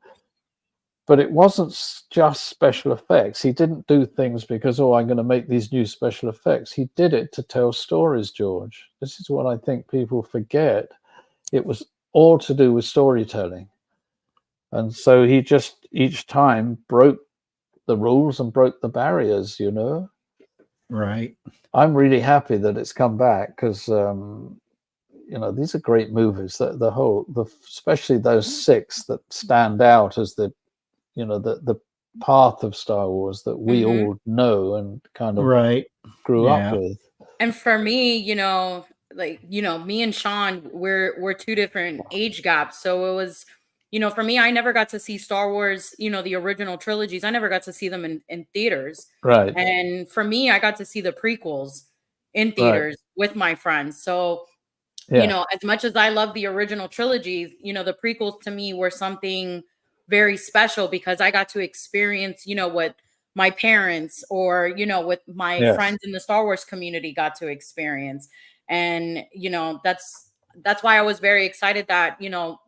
But it wasn't just special effects. He didn't do things because, I'm going to make these new special effects. He did it to tell stories, George. This is what I think people forget. It was all to do with storytelling. And so he just each time broke the rules and broke the barriers, Right. I'm really happy that it's come back, because these are great movies. Especially those 6 that stand out as the path of Star Wars that we all know and kind of grew up with. And for me, me and Sean, we're 2 different age gaps. So it was, for me, I never got to see Star Wars, the original trilogies. I never got to see them in theaters. Right. And for me, I got to see the prequels in theaters with my friends. So, as much as I love the original trilogies, the prequels to me were something very special, because I got to experience, what my parents or, what my friends in the Star Wars community got to experience. And, that's why I was very excited that,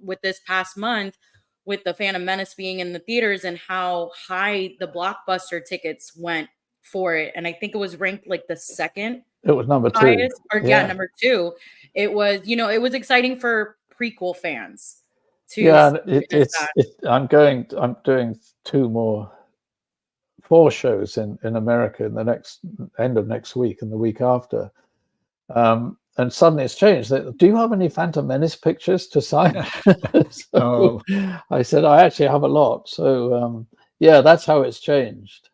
with this past month, with the Phantom Menace being in the theaters and how high the blockbuster tickets went for it. And I think it was ranked like the second. It was number 2. Highest, number 2. It was, it was exciting for prequel fans. I'm doing 4 shows in America in the next end of next week and the week after, and suddenly it's changed. Do you have any Phantom Menace pictures to sign? I said I actually have a lot. So that's how it's changed.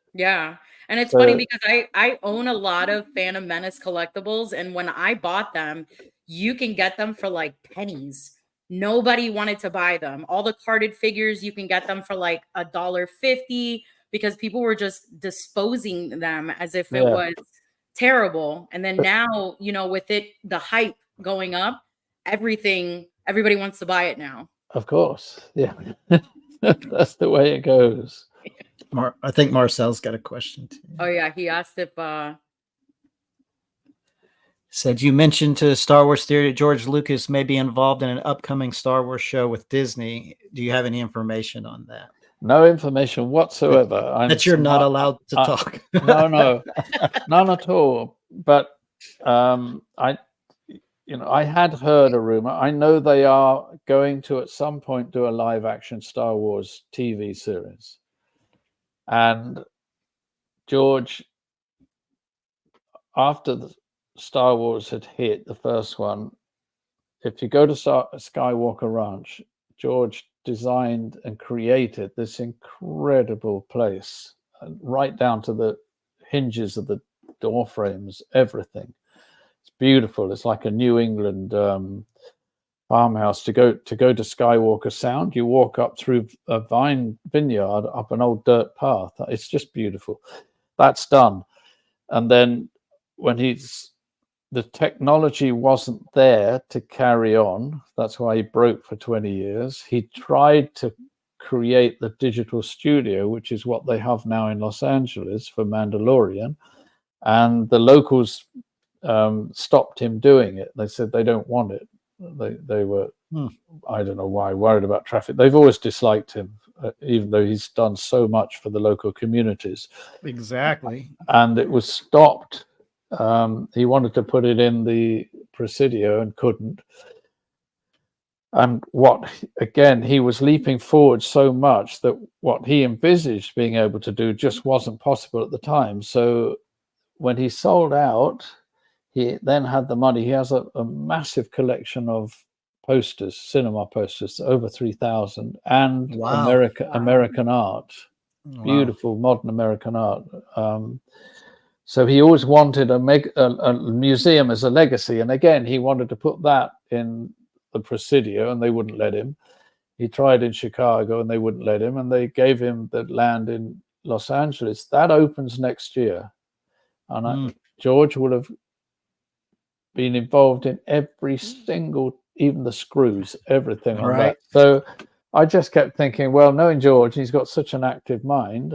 And it's funny because I own a lot of Phantom Menace collectibles, and when I bought them, you can get them for like pennies nobody wanted to buy them. All the carded figures, you can get them for like $1.50 because people were just disposing them as if it was terrible. And then now, you know, with it, the hype going up, everybody wants to buy it now. Of course. Yeah. That's the way it goes. I think Marcel's got a question too. Oh yeah, he asked if said you mentioned to Star Wars Theory that George Lucas may be involved in an upcoming Star Wars show with Disney. Do you have any information on that? No information whatsoever. That you're not allowed to talk. No, none at all. But I had heard a rumor. I know they are going to at some point do a live action Star Wars TV series. And George, after the Star Wars had hit the first one, if you go to Skywalker Ranch, George designed and created this incredible place, right down to the hinges of the door frames, everything. It's beautiful. It's like a New England farmhouse. To go to Skywalker Sound, you walk up through a vineyard, up an old dirt path. It's just beautiful. That's done. And then when the technology wasn't there to carry on, that's why he broke for 20 years. He tried to create the digital studio, which is what they have now in Los Angeles for Mandalorian, and the locals stopped him doing it. They said they don't want it. They were, I don't know why, worried about traffic. They've always disliked him, even though he's done so much for the local communities. Exactly. And it was stopped. He wanted to put it in the Presidio and couldn't. And he was leaping forward so much that what he envisaged being able to do just wasn't possible at the time. So when he sold out, he then had the money. He has a massive collection of posters, cinema posters, over 3,000, and American art, beautiful modern American art. So he always wanted a museum as a legacy. And again, he wanted to put that in the Presidio, and they wouldn't let him. He tried in Chicago, and they wouldn't let him. And they gave him the land in Los Angeles. That opens next year. And George would have been involved in every single, even the screws, everything on that. So I just kept thinking, well, knowing George, he's got such an active mind.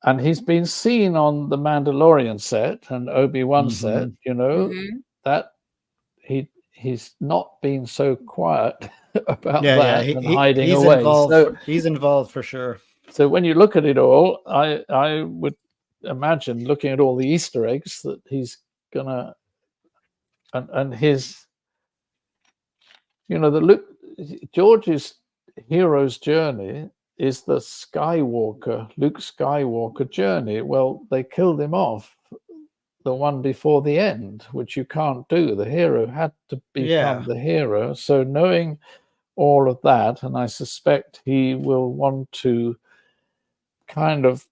And he's been seen on the Mandalorian set and Obi-Wan set, that he's not been so quiet about and hiding away. He's involved for sure. So when you look at it all, I would imagine, looking at all the Easter eggs, that he's gonna, and his, George's hero's journey is the Luke Skywalker journey. Well, they killed him off, the one before the end, which you can't do. The hero had to become the hero. So knowing all of that, and I suspect he will want to kind of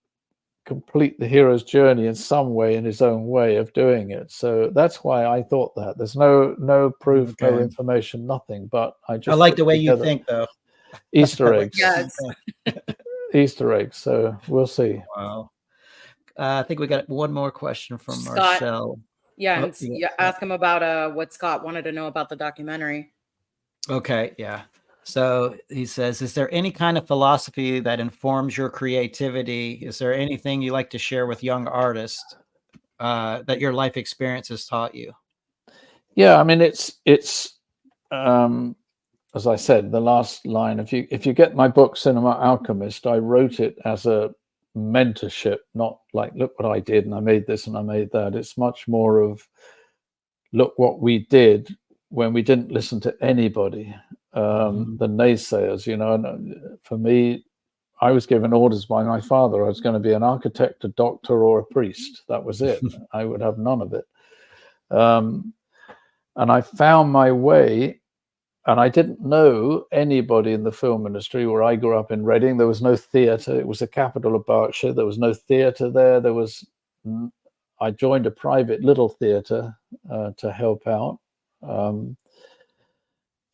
complete the hero's journey in some way, in his own way of doing it. So that's why I thought that. There's no proof, no information, nothing. But I like the way you think, though. Easter eggs. Yes. Easter eggs. So we'll see. Wow. I think we got one more question from Marcel. Yeah, ask him about what Scott wanted to know about the documentary. Okay, yeah. So he says, is there any kind of philosophy that informs your creativity? Is there anything you like to share with young artists that your life experience has taught you? Yeah, I mean, it's as I said, the last line, if you get my book, Cinema Alchemist, I wrote it as a mentorship, not like, look what I did and I made this and I made that. It's much more of, look what we did when we didn't listen to anybody, the naysayers, and for me, I was given orders by my father. I was going to be an architect, a doctor, or a priest. That was it. I would have none of it. And I found my way. And I didn't know anybody in the film industry where I grew up in Reading. There was no theatre. It was the capital of Berkshire. There was no theatre there. I joined a private little theatre to help out.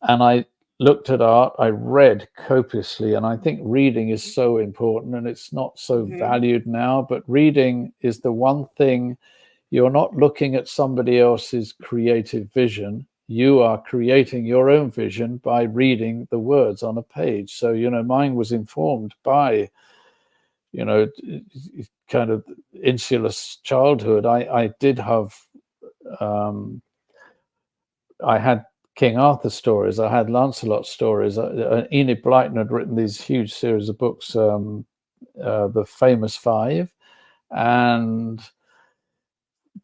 and I looked at art. I read copiously, and I think reading is so important, and it's not so valued now, but reading is the one thing. You're not looking at somebody else's creative vision. You are creating your own vision by reading the words on a page. So, mine was informed by, kind of insular childhood. I did have, I had King Arthur stories. I had Lancelot stories. Enid Blyton had written these huge series of books, The Famous Five and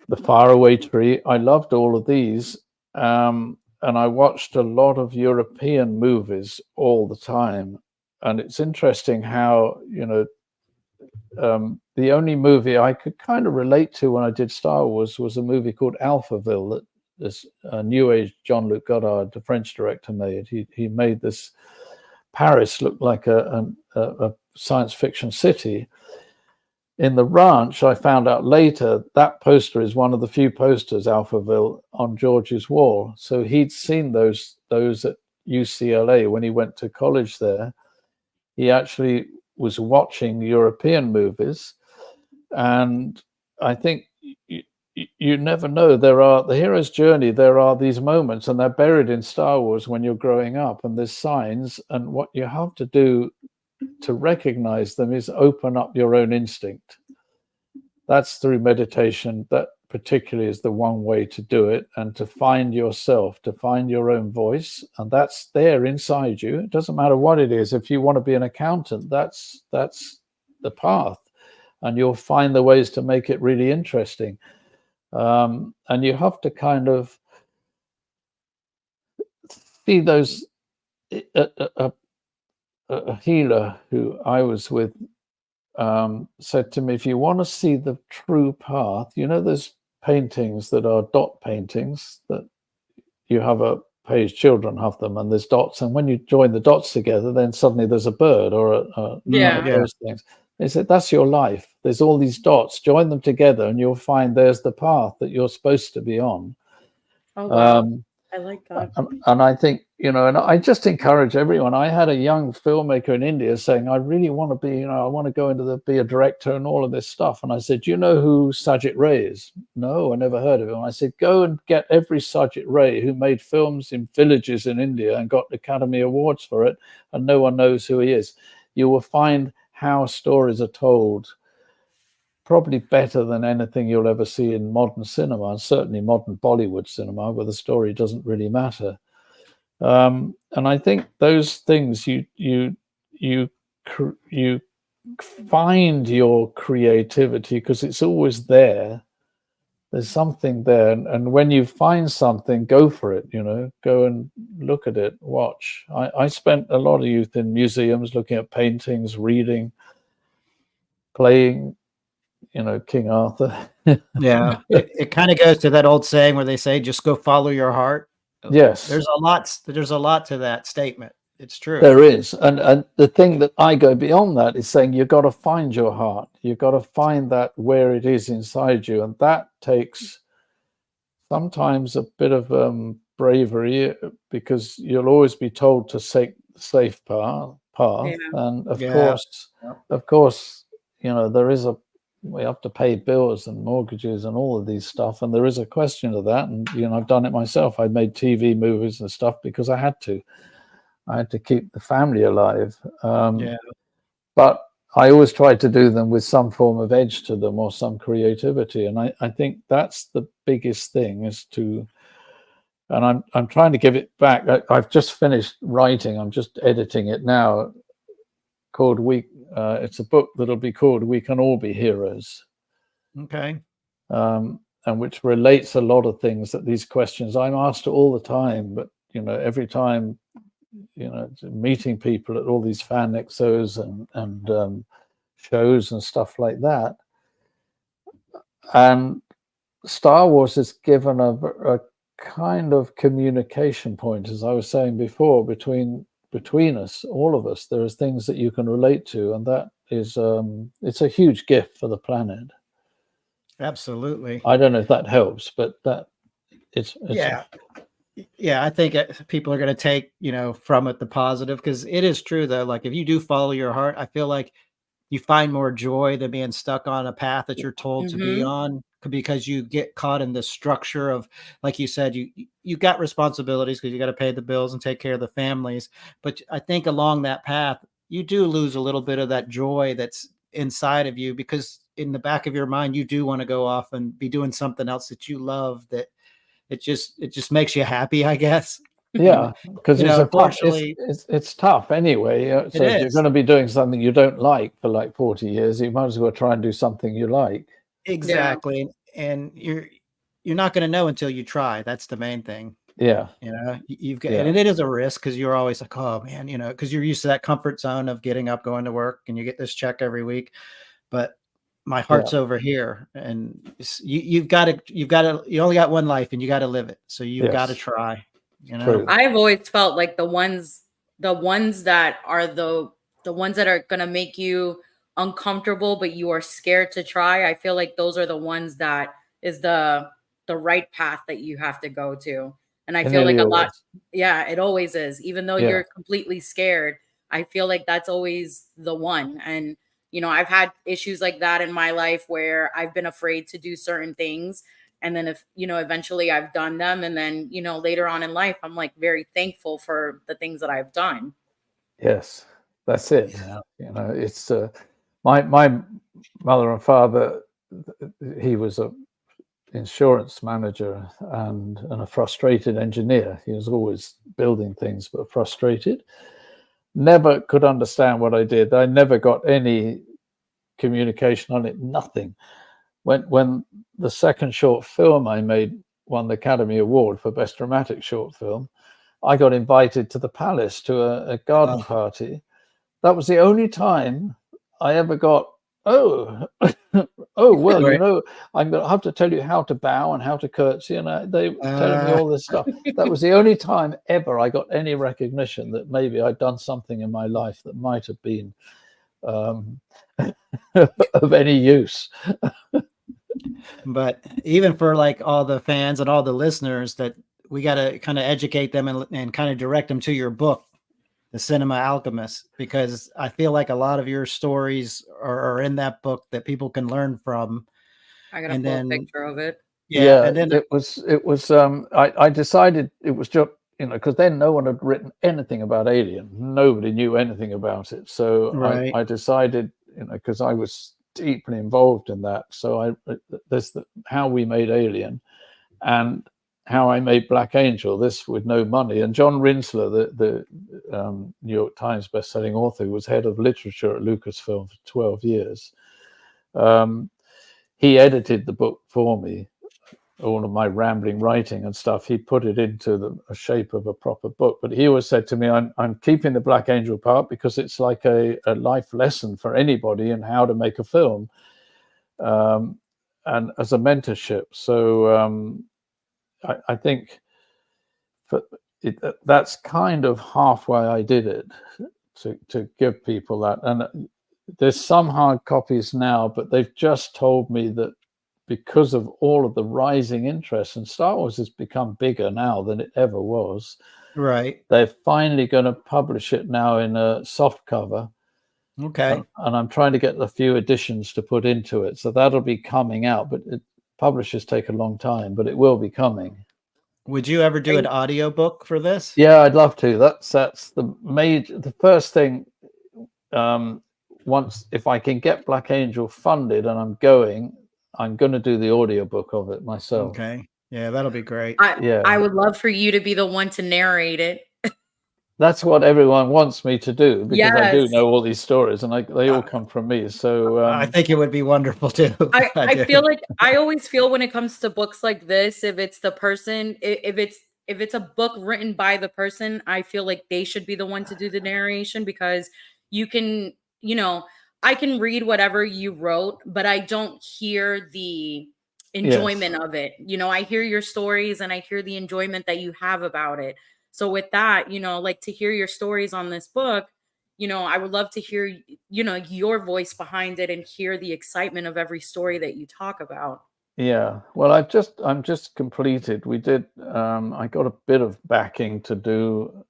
The Faraway Tree. I loved all of these. And I watched a lot of European movies all the time. And it's interesting how, the only movie I could kind of relate to when I did Star Wars was a movie called Alphaville that this New Age Jean-Luc Godard, the French director, made. He made this Paris look like a science fiction city. In the ranch, I found out later that poster is one of the few posters, Alphaville, on George's wall. So he'd seen those at UCLA when he went to college there. He actually was watching European movies, and I think you never know. The hero's journey. There are these moments, and they're buried in Star Wars when you're growing up, and there's signs, and what you have to do to recognize them is open up your own instinct. That's through meditation. That particularly is the one way to do it, and to find yourself, to find your own voice, and that's there inside you. It doesn't matter what it is. If you want to be an accountant, that's the path, and you'll find the ways to make it really interesting. And you have to kind of see those. A healer who I was with said to me, if you want to see the true path, there's paintings that are dot paintings that you have a page, children have them, and there's dots, and when you join the dots together, then suddenly there's a bird or those things. They said, that's your life. There's all these dots, join them together and you'll find there's the path that you're supposed to be on. Oh, wow. I like that. And I think, and I just encourage everyone. I had a young filmmaker in India saying, I really want to be, I want to go into be a director and all of this stuff. And I said, do you know who Sajid Ray is? No, I never heard of him. I said, go and get every Sajid Ray who made films in villages in India and got Academy Awards for it, and no one knows who he is. You will find how stories are told probably better than anything you'll ever see in modern cinema, and certainly modern Bollywood cinema, where the story doesn't really matter. And I think those things you find your creativity because it's always there. There's something there, and when you find something, go for it. Go and look at it, watch. I spent a lot of youth in museums looking at paintings, reading, playing. King Arthur. Yeah, it kind of goes to that old saying where they say, just go follow your heart. Yes. There's a lot to that statement. It's true. There is. And the thing that I go beyond that is saying you've got to find your heart. You've got to find that where it is inside you. And that takes sometimes a bit of bravery, because you'll always be told to take the safe path. Yeah. And of course, there is we have to pay bills and mortgages and all of these stuff, and there is a question of that. And I've done it myself. I made TV movies and stuff because I had to keep the family alive. But I always try to do them with some form of edge to them or some creativity, and I think that's the biggest thing, is to. And I'm trying to give it back. I've just finished writing. I'm just editing it now. Called it's a book that'll be called We Can All Be Heroes. Okay. And which relates a lot of things, that these questions I'm asked all the time, but every time, meeting people at all these fan exos and shows and stuff like that. And Star Wars has given a kind of communication point, as I was saying before, between us, all of us. There is things that you can relate to, and that is it's a huge gift for the planet. Absolutely. I don't know if that helps, but that it's Yeah, I think people are going to take, from it the positive, because it is true though. Like if you do follow your heart, I feel like you find more joy than being stuck on a path that you're told to be Hmm. on, because you get caught in the structure of, like you said, you got responsibilities because you got to pay the bills and take care of the families. But I think along that path, you do lose a little bit of that joy that's inside of you, because in the back of your mind, you do want to go off and be doing something else that you love, that it just makes you happy, I guess. And Yeah, because it's a tough, unfortunately, it's tough anyway. it So if you're is. going to be doing something you don't like for like 40 years, you might as well try and do something you like. Yeah. Exactly, and you're not gonna know until you try. That's the main thing. Yeah, You've got, and yeah, it is a risk, because you're always like, oh man, because you're used to that comfort zone of getting up, going to work, and you get this check every week. But my yeah, heart's over here, and you've got to, you only got one life, and you got to live it. So you've got to yes, try. true. I've always felt like the ones that are the ones that are gonna make you uncomfortable, but you are scared to try. I feel like those are the ones that is the right path that you have to go to. And I It feel like nearly a lot, always. yeah, it always is. Even though Yeah, you're completely scared, I feel like that's always the one. And I've had issues like that in my life where I've been afraid to do certain things, and then if eventually I've done them, and then later on in life I'm like very thankful for the things that I've done. yes, that's it. Yeah. It's my mother and father. He was a insurance manager and a frustrated engineer. He was always building things, but frustrated. Never could understand what I did. I never got any communication on it. Nothing. When the second short film I made won the Academy Award for Best Dramatic Short Film, I got invited to the Palace to a garden Oh, party. That was the only time I ever got, oh, oh, well, right. I'm going to have to tell you how to bow and how to curtsy. And they were telling me Uh, all this stuff. That was the only time ever I got any recognition that maybe I'd done something in my life that might have been um, of any use. but even for like all the fans and all the listeners, that we got to kind of educate them and kind of direct them to your book, The Cinema Alchemist, because I feel like a lot of your stories are in that book that people can learn from. I gotta And pull a then, picture of it. yeah, Yeah, and then, it was I decided it was just because then no one had written anything about Alien. Nobody knew anything about it. So right, I decided, because I was deeply involved in that. So there's how we made Alien and how I made Black Angel, this with no money. And John Rinsler, the New York Times bestselling author, who was head of literature at Lucasfilm for 12 years. Um, he edited the book for me, all of my rambling writing and stuff. He put it into a shape of a proper book. But he always said to me, I'm keeping the Black Angel part because it's like a life lesson for anybody in how to make a film, and as a mentorship. So I think that's kind of halfway I did it, to give people that. And there's some hard copies now, but they've just told me that because of all of the rising interest, and Star Wars has become bigger now than it ever was, right. they're finally going to publish it now in a soft cover. Okay. And I'm trying to get a few additions to put into it. So that'll be coming out, but publishers take a long time, but it will be coming. Would you ever do an I- audio book for this? Yeah, I'd love to. That's the first thing. Once, if I can get Black Angel funded and I'm going to do the audiobook of it myself. Okay. Yeah, that'll be great. I Yeah, would love for you to be the one to narrate it. that's what everyone wants me to do, because I do Yes. know all these stories and they all Uh, come from me. So I think it would be wonderful too. I do. feel like I always feel when it comes to books like this, if it's the person, if it's a book written by the person, I feel like they should be the one to do the narration, because you can, I can read whatever you wrote, but I don't hear the yes, enjoyment of it. I hear your stories and I hear the enjoyment that you have about it. So with that, like to hear your stories on this book, I would love to hear, your voice behind it and hear the excitement of every story that you talk about. Yeah, well, I'm just completed. We did. I got a bit of backing to do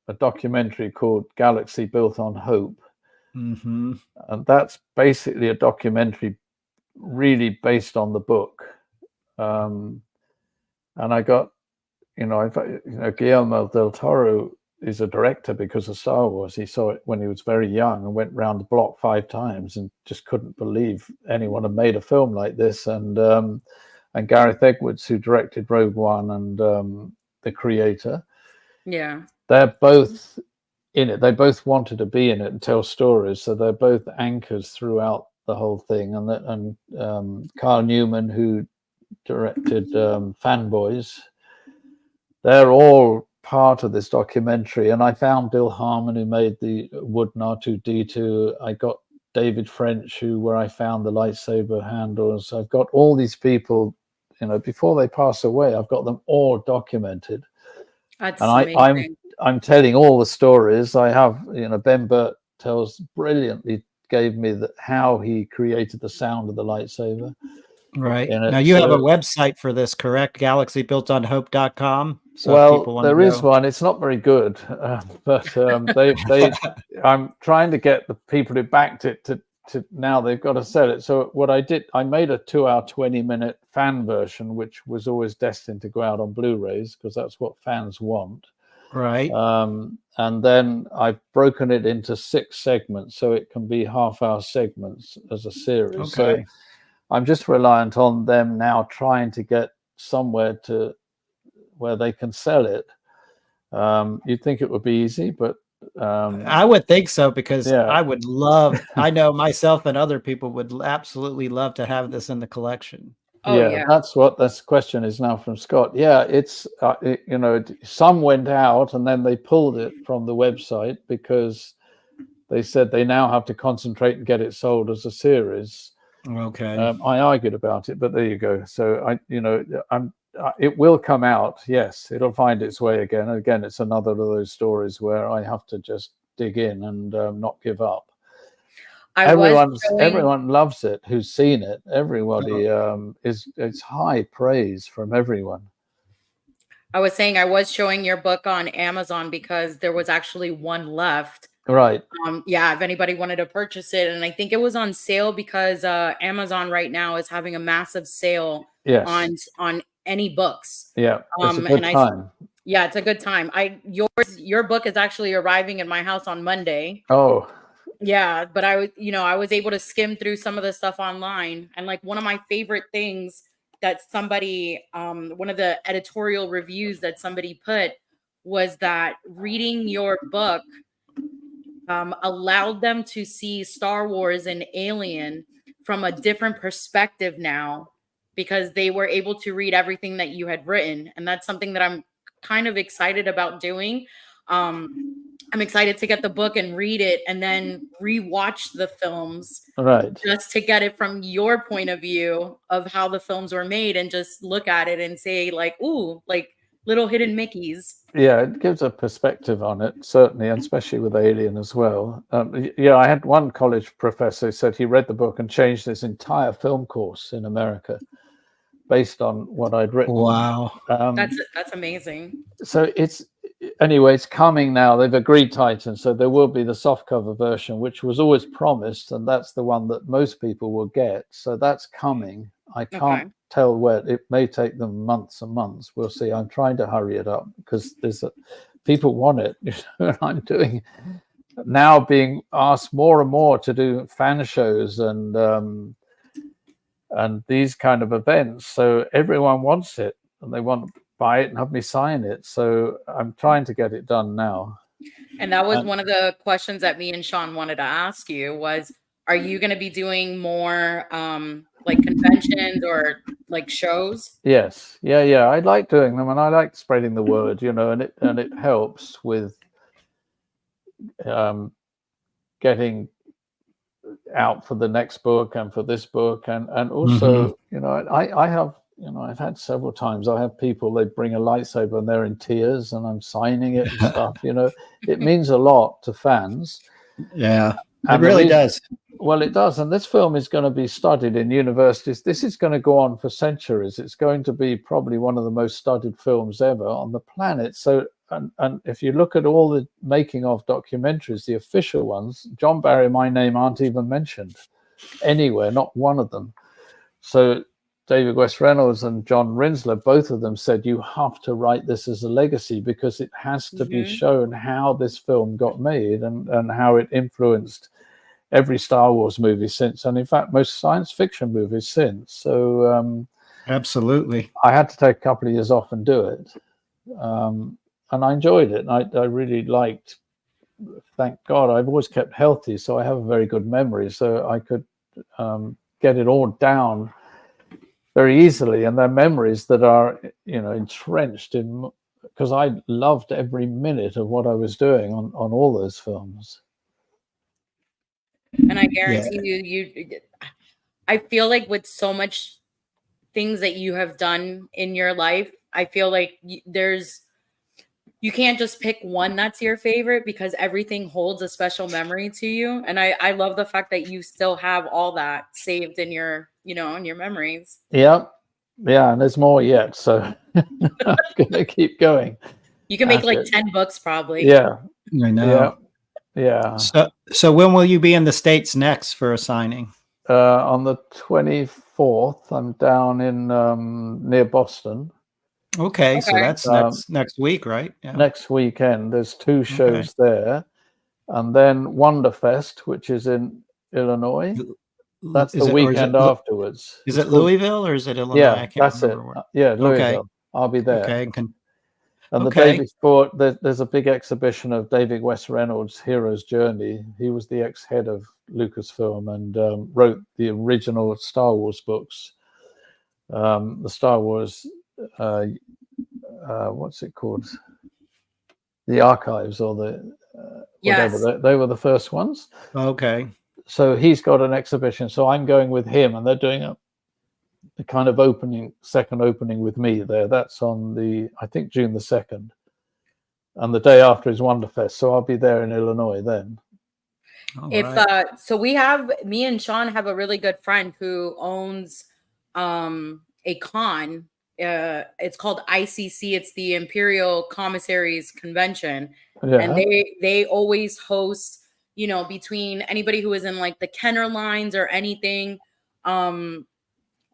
a documentary called Galaxy Built on Hope, Mm-hmm. and that's basically a documentary really based on the book. And I got, Guillermo del Toro is a director because of Star Wars. He saw it when he was very young and went round the block 5 times and just couldn't believe anyone had made a film like this. And Gareth Edwards, who directed Rogue One and The Creator, they're both in it. They both wanted to be in it and tell stories, so they're both anchors throughout the whole thing. And Carl Newman, who directed Fanboys, they're all part of this documentary. And I found Bill Harmon, who made the wooden R2-D2. I got David French, where I found the lightsaber handles. I've got all these people, before they pass away, I've got them all documented. That's and amazing. I'm telling all the stories. I have, Ben Burt brilliantly gave me how he created the sound of the lightsaber. Right. Now you have a website for this, correct? galaxybuiltonhope.com. So well, there is one. It's not very good, but I'm trying to get the people who backed it to now they've got to sell it. So what I did, I made a 2-hour, 20-minute fan version, which was always destined to go out on Blu-rays because that's what fans want. Right. And then I've broken it into 6 segments, so it can be half-hour segments as a series. Okay. So I'm just reliant on them now trying to get somewhere where they can sell it. You'd think it would be easy, but I would think so, because I would love, I know myself and other people would absolutely love to have this in the collection. Oh, yeah. That's what this question is now from Scott. Yeah, it's some went out and then they pulled it from the website because they said they now have to concentrate and get it sold as a series. Okay. I argued about it, but there you go. So it will come out. Yes, it'll find its way again. Again, it's another of those stories where I have to just dig in and not give up. Everyone loves it who's seen it. Everybody it's high praise from everyone. I was saying I was showing your book on Amazon because there was actually one left. Right. If anybody wanted to purchase it, and I think it was on sale because Amazon right now is having a massive sale on any books. Yeah, it's a good time. Yeah, it's a good time. Your book is actually arriving at my house on Monday. Oh. Yeah, but I was able to skim through some of the stuff online, and like one of my favorite things that somebody one of the editorial reviews that somebody put was that reading your book allowed them to see Star Wars and Alien from a different perspective now, because they were able to read everything that you had written. And that's something that I'm kind of excited about doing. I'm excited to get the book and read it and then rewatch the films, right, just to get it from your point of view of how the films were made and just look at it and say like, ooh, like little hidden Mickeys. Yeah, it gives a perspective on it, certainly, and especially with Alien as well. I had one college professor who said he read the book and changed his entire film course in America based on what I'd written. Wow. That's amazing. So it's coming now. They've agreed Titan, so there will be the softcover version, which was always promised, and that's the one that most people will get. So that's coming. I can't tell where. It may take them months and months. We'll see. I'm trying to hurry it up because people want it. I'm doing now, being asked more and more to do fan shows and these kind of events. So everyone wants it and they want to buy it and have me sign it. So I'm trying to get it done now. And that was one of the questions that me and Sean wanted to ask you was, are you going to be doing more like conventions or like shows? Yes. Yeah. I like doing them and I like spreading the word, and it helps with getting out for the next book and for this book. And also, I have, I've had several times, I have people, they bring a lightsaber and they're in tears and I'm signing it and stuff, it means a lot to fans. Yeah, it really does. Well, it does. And this film is going to be studied in universities. This is going to go on for centuries. It's going to be probably one of the most studied films ever on the planet. So, and if you look at all the making of documentaries, the official ones, John Barry, My Name aren't even mentioned anywhere, not one of them. So David West Reynolds and John Rinsler, both of them said, you have to write this as a legacy because it has to be shown how this film got made and how it influenced every Star Wars movie since, and in fact, most science fiction movies since. So absolutely. I had to take a couple of years off and do it. And I enjoyed it. And I really liked, thank God, I've always kept healthy, so I have a very good memory. So I could get it all down very easily. And they're memories that are, entrenched in, because I loved every minute of what I was doing on all those films. And I guarantee you, I feel like with so much things that you have done in your life, I feel like you can't just pick one that's your favorite because everything holds a special memory to you. And I love the fact that you still have all that saved in your, in your memories. Yeah. And there's more yet. So I'm going to keep going. You can make like 10 books probably. Yeah. I know. Yeah. So when will you be in the States next for a signing? On the 24th, I'm down in near Boston. Okay, so that's next week, right? Yeah. Next weekend. There's 2 shows there. And then Wonderfest, which is in Illinois. That's the weekend afterwards. Is it Louisville or is it Illinois? Yeah, I can't that's it. remember. Yeah, Louisville. Okay. I'll be there. Okay. And the day before, there's a big exhibition of David West Reynolds' hero's journey. He was the ex-head of Lucasfilm and wrote the original Star Wars books. The Star Wars, what's it called? The archives or the whatever. They were the first ones. Okay. So he's got an exhibition. So I'm going with him, and they're doing a kind of second opening with me there. That's on I think June the 2nd, and the day after is Wonderfest. So I'll be there in Illinois then. So me and Sean have a really good friend who owns a con. It's called ICC. It's the Imperial Commissaries Convention, and they always host, between anybody who is in like the Kenner lines or anything.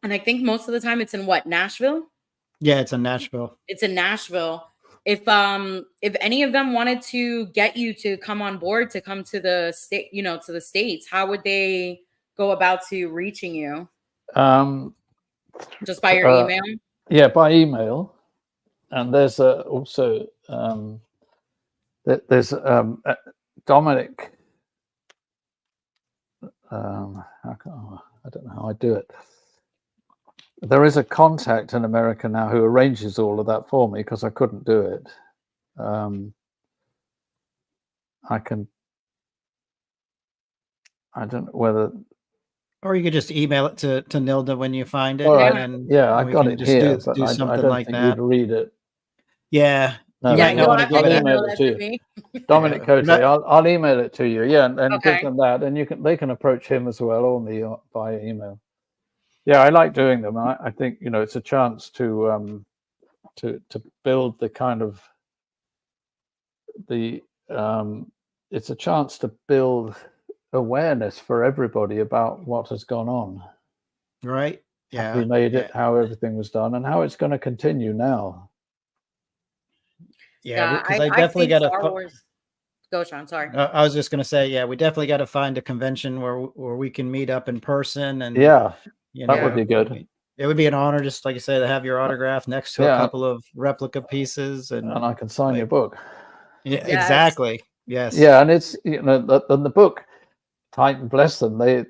And I think most of the time it's in Nashville? Yeah, it's in Nashville. It's in Nashville. If any of them wanted to get you to come on board to come to the state, to the States, how would they go about to reaching you? Just by your email? Yeah, by email. And there's also there's Dominic. I don't know how I do it. There is a contact in America now who arranges all of that for me because I couldn't do it. I don't know whether. Or you could just email it to NILDA when you find it. Right. And yeah, I got it here, but do something I don't like think that. you'd read it. Yeah. No, yeah, I'll email it to you. Dominic Cote, I'll email it to you. Yeah, and give them that, and they can approach him as well or me via email. Yeah, I like doing them. I think it's a chance to build the kind of it's a chance to build awareness for everybody about what has gone on. Right. Yeah. How we made it, how everything was done, and how it's going to continue now. Yeah, because I definitely got to go, Sean. Sorry. I was just going to say, we definitely got to find a convention where we can meet up in person, and that would be good. It would be an honor, just like you say, to have your autograph next to a couple of replica pieces, and I can sign your book. Yeah, exactly. Yes. Yeah, and it's the book, Titan bless them. They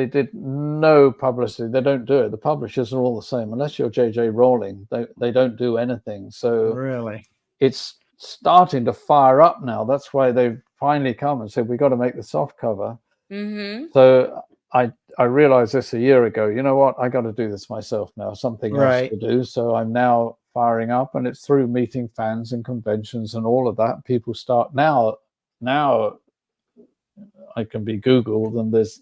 did no publicity. They don't do it. The publishers are all the same, unless you're J.J. Rowling. They don't do anything. So really. It's starting to fire up now. That's why they've finally come and said, we got to make the soft cover. Mm-hmm. So I realized this a year ago. You know what? I got to do this myself now. Something else to do. So I'm now firing up, and it's through meeting fans and conventions and all of that. People start now I can be Googled, and there's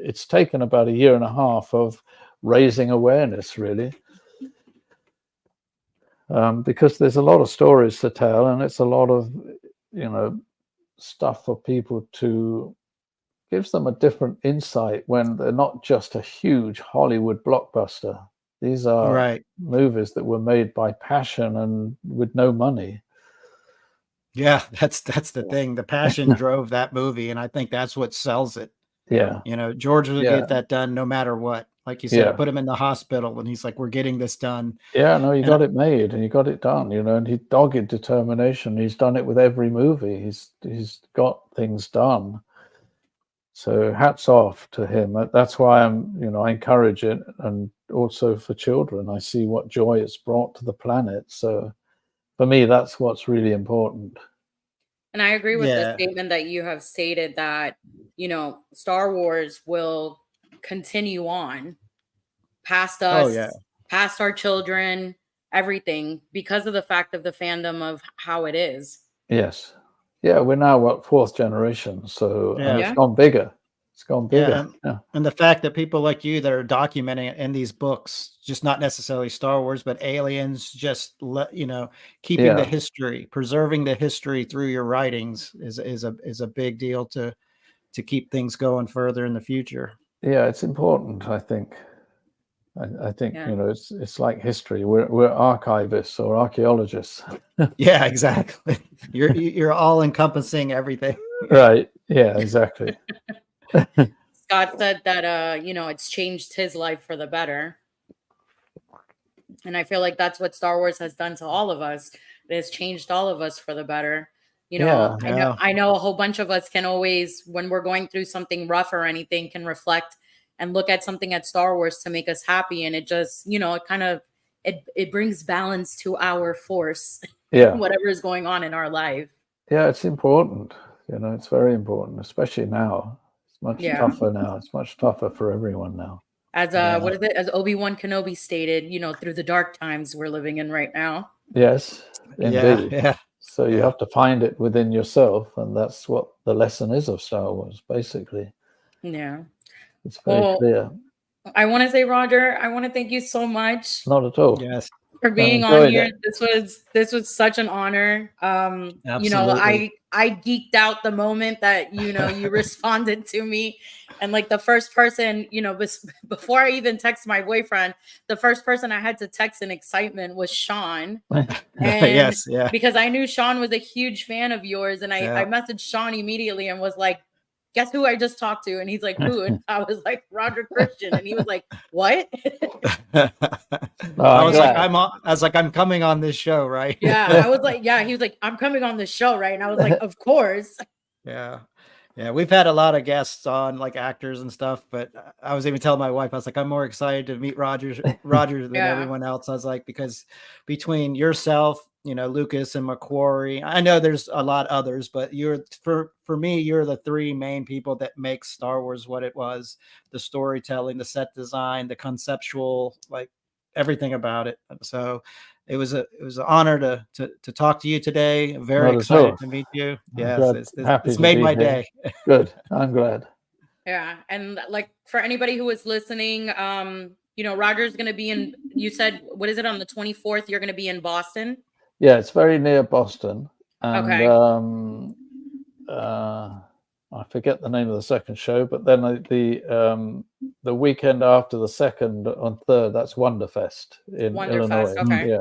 it's taken about a year and a half of raising awareness, really. Because there's a lot of stories to tell, and it's a lot of, stuff for people to gives them a different insight when they're not just a huge Hollywood blockbuster. These are Right. movies that were made by passion and with no money. Yeah, that's the thing. The passion drove that movie, and I think that's what sells it. Yeah. George will Yeah. get that done no matter what. Like you said, Yeah. put him in the hospital, and he's like, "We're getting this done." Yeah, no, you And got it made and you got it done, and he dogged determination. He's done it with every movie. He's got things done. So hats off to him. That's why I encourage it, and also for children. I see what joy it's brought to the planet. So for me, that's what's really important. And I agree with the Yeah. statement that you have stated that, Star Wars will continue on past Oh us, yeah. past our children, everything, because of the fact of the fandom of how it is. Yes. Yeah, we're now fourth generation, so and Yeah. it's gone bigger. It's gone bigger. And the fact that people like you that are documenting it in these books, just not necessarily Star Wars, but aliens, just keeping the history, preserving the history through your writings is a big deal to keep things going further in the future. Yeah, it's important, I think. I think Yeah. it's like history. We're archivists or archaeologists. Yeah, exactly. You're all encompassing everything. Right. Yeah, exactly. Scott said that it's changed his life for the better. And I feel like that's what Star Wars has done to all of us. It has changed all of us for the better. I know a whole bunch of us can always, when we're going through something rough or anything, can reflect and look at something at Star Wars to make us happy. And it just, it brings balance to our force. Yeah. Whatever is going on in our life. Yeah, it's important. It's very important, especially now. It's much tougher now. It's much tougher for everyone now. As what is it? As Obi-Wan Kenobi stated, through the dark times we're living in right now. Yes, indeed. Yeah. So you have to find it within yourself, and that's what the lesson is of Star Wars, basically. Yeah. It's very clear. I want to say, Roger, I want to thank you so much. Not at all. Yes. For being on here. This was such an honor. Absolutely. I geeked out the moment that you responded to me, and like the first person, before I even text my boyfriend, the first person I had to text in excitement was Sean. And because I knew Sean was a huge fan of yours, and I messaged Sean immediately and was like, guess who I just talked to? And he's like, who? And I was like, Roger Christian. And he was like, what? I was like, I'm coming on this show, right? Yeah. I was like, yeah. He was like, I'm coming on this show, right? And I was like, of course. Yeah. Yeah. We've had a lot of guests on, like actors and stuff, but I was even telling my wife, I was like, I'm more excited to meet Roger than everyone else. I was like, because between yourself, Lucas and Macquarie, I know there's a lot others, but for me, you're the three main people that make Star Wars what it was: the storytelling, the set design, the conceptual, like everything about it. So it was an honor to talk to you today. Very excited to meet you. Yes, it's made my day. Good. I'm glad. Yeah. And like for anybody who is listening, Roger's going to be in, you said, what is it, on the 24th? You're going to be in Boston? Yeah, it's very near Boston. And, okay. I forget the name of the second show, but then the weekend after the second on third, that's Wonderfest in Illinois. Okay.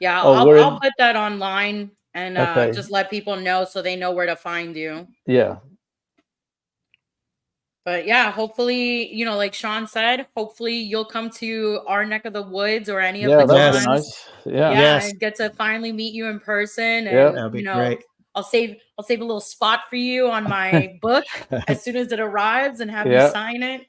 Yeah. I'll put that online and just let people know so they know where to find you. Yeah. But yeah, hopefully, like Sean said, hopefully you'll come to our neck of the woods or any of the that'd be nice. Yeah, and get to finally meet you in person. And that'd be great. I'll save a little spot for you on my book as soon as it arrives and have you sign it.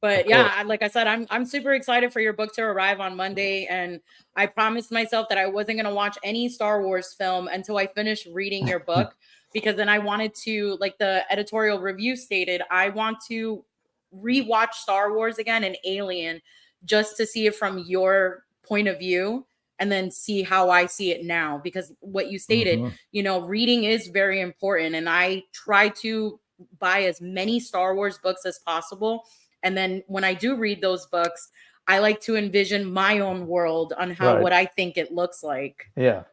But yeah, like I said, I'm super excited for your book to arrive on Monday. And I promised myself that I wasn't going to watch any Star Wars film until I finished reading your book, because then I wanted to, like the editorial review stated, I want to rewatch Star Wars again and Alien just to see it from your point of view and then see how I see it now. Because what you stated, reading is very important. And I try to buy as many Star Wars books as possible. And then when I do read those books, I like to envision my own world on how what I think it looks like. Yeah.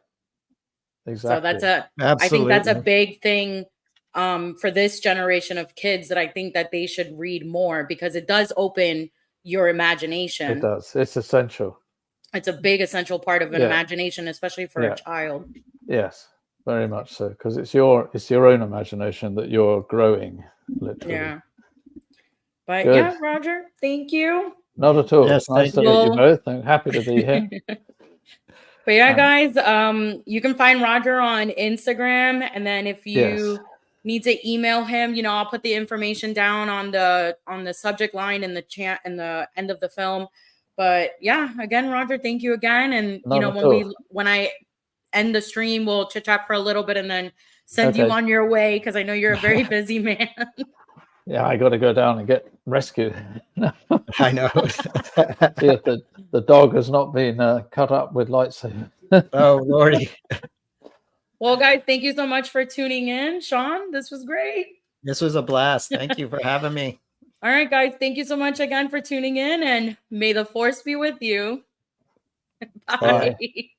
Exactly. So I think that's a big thing for this generation of kids that I think that they should read more, because it does open your imagination. It does. It's essential. It's a big essential part of an imagination, especially for a child. Yes, very much so, because it's your own imagination that you're growing, literally. Yeah. But yeah, Roger, thank you. Not at all. Yes, It's nice to meet you both. I'm happy to be here. But yeah, guys, you can find Roger on Instagram, and then if you need to email him, you know, I'll put the information down on the subject line in the chat in the end of the film. But yeah, again, Roger, thank you again. And you know, when I end the stream, we'll chit chat for a little bit and then send you on your way, because I know you're a very busy man. Yeah, I got to go down and get rescued. I know. See if the dog has not been cut up with lightsaber. Oh, Lordy. Well, guys, thank you so much for tuning in. Sean, this was great. This was a blast. Thank you for having me. All right, guys, thank you so much again for tuning in, and may the force be with you. Bye. Bye.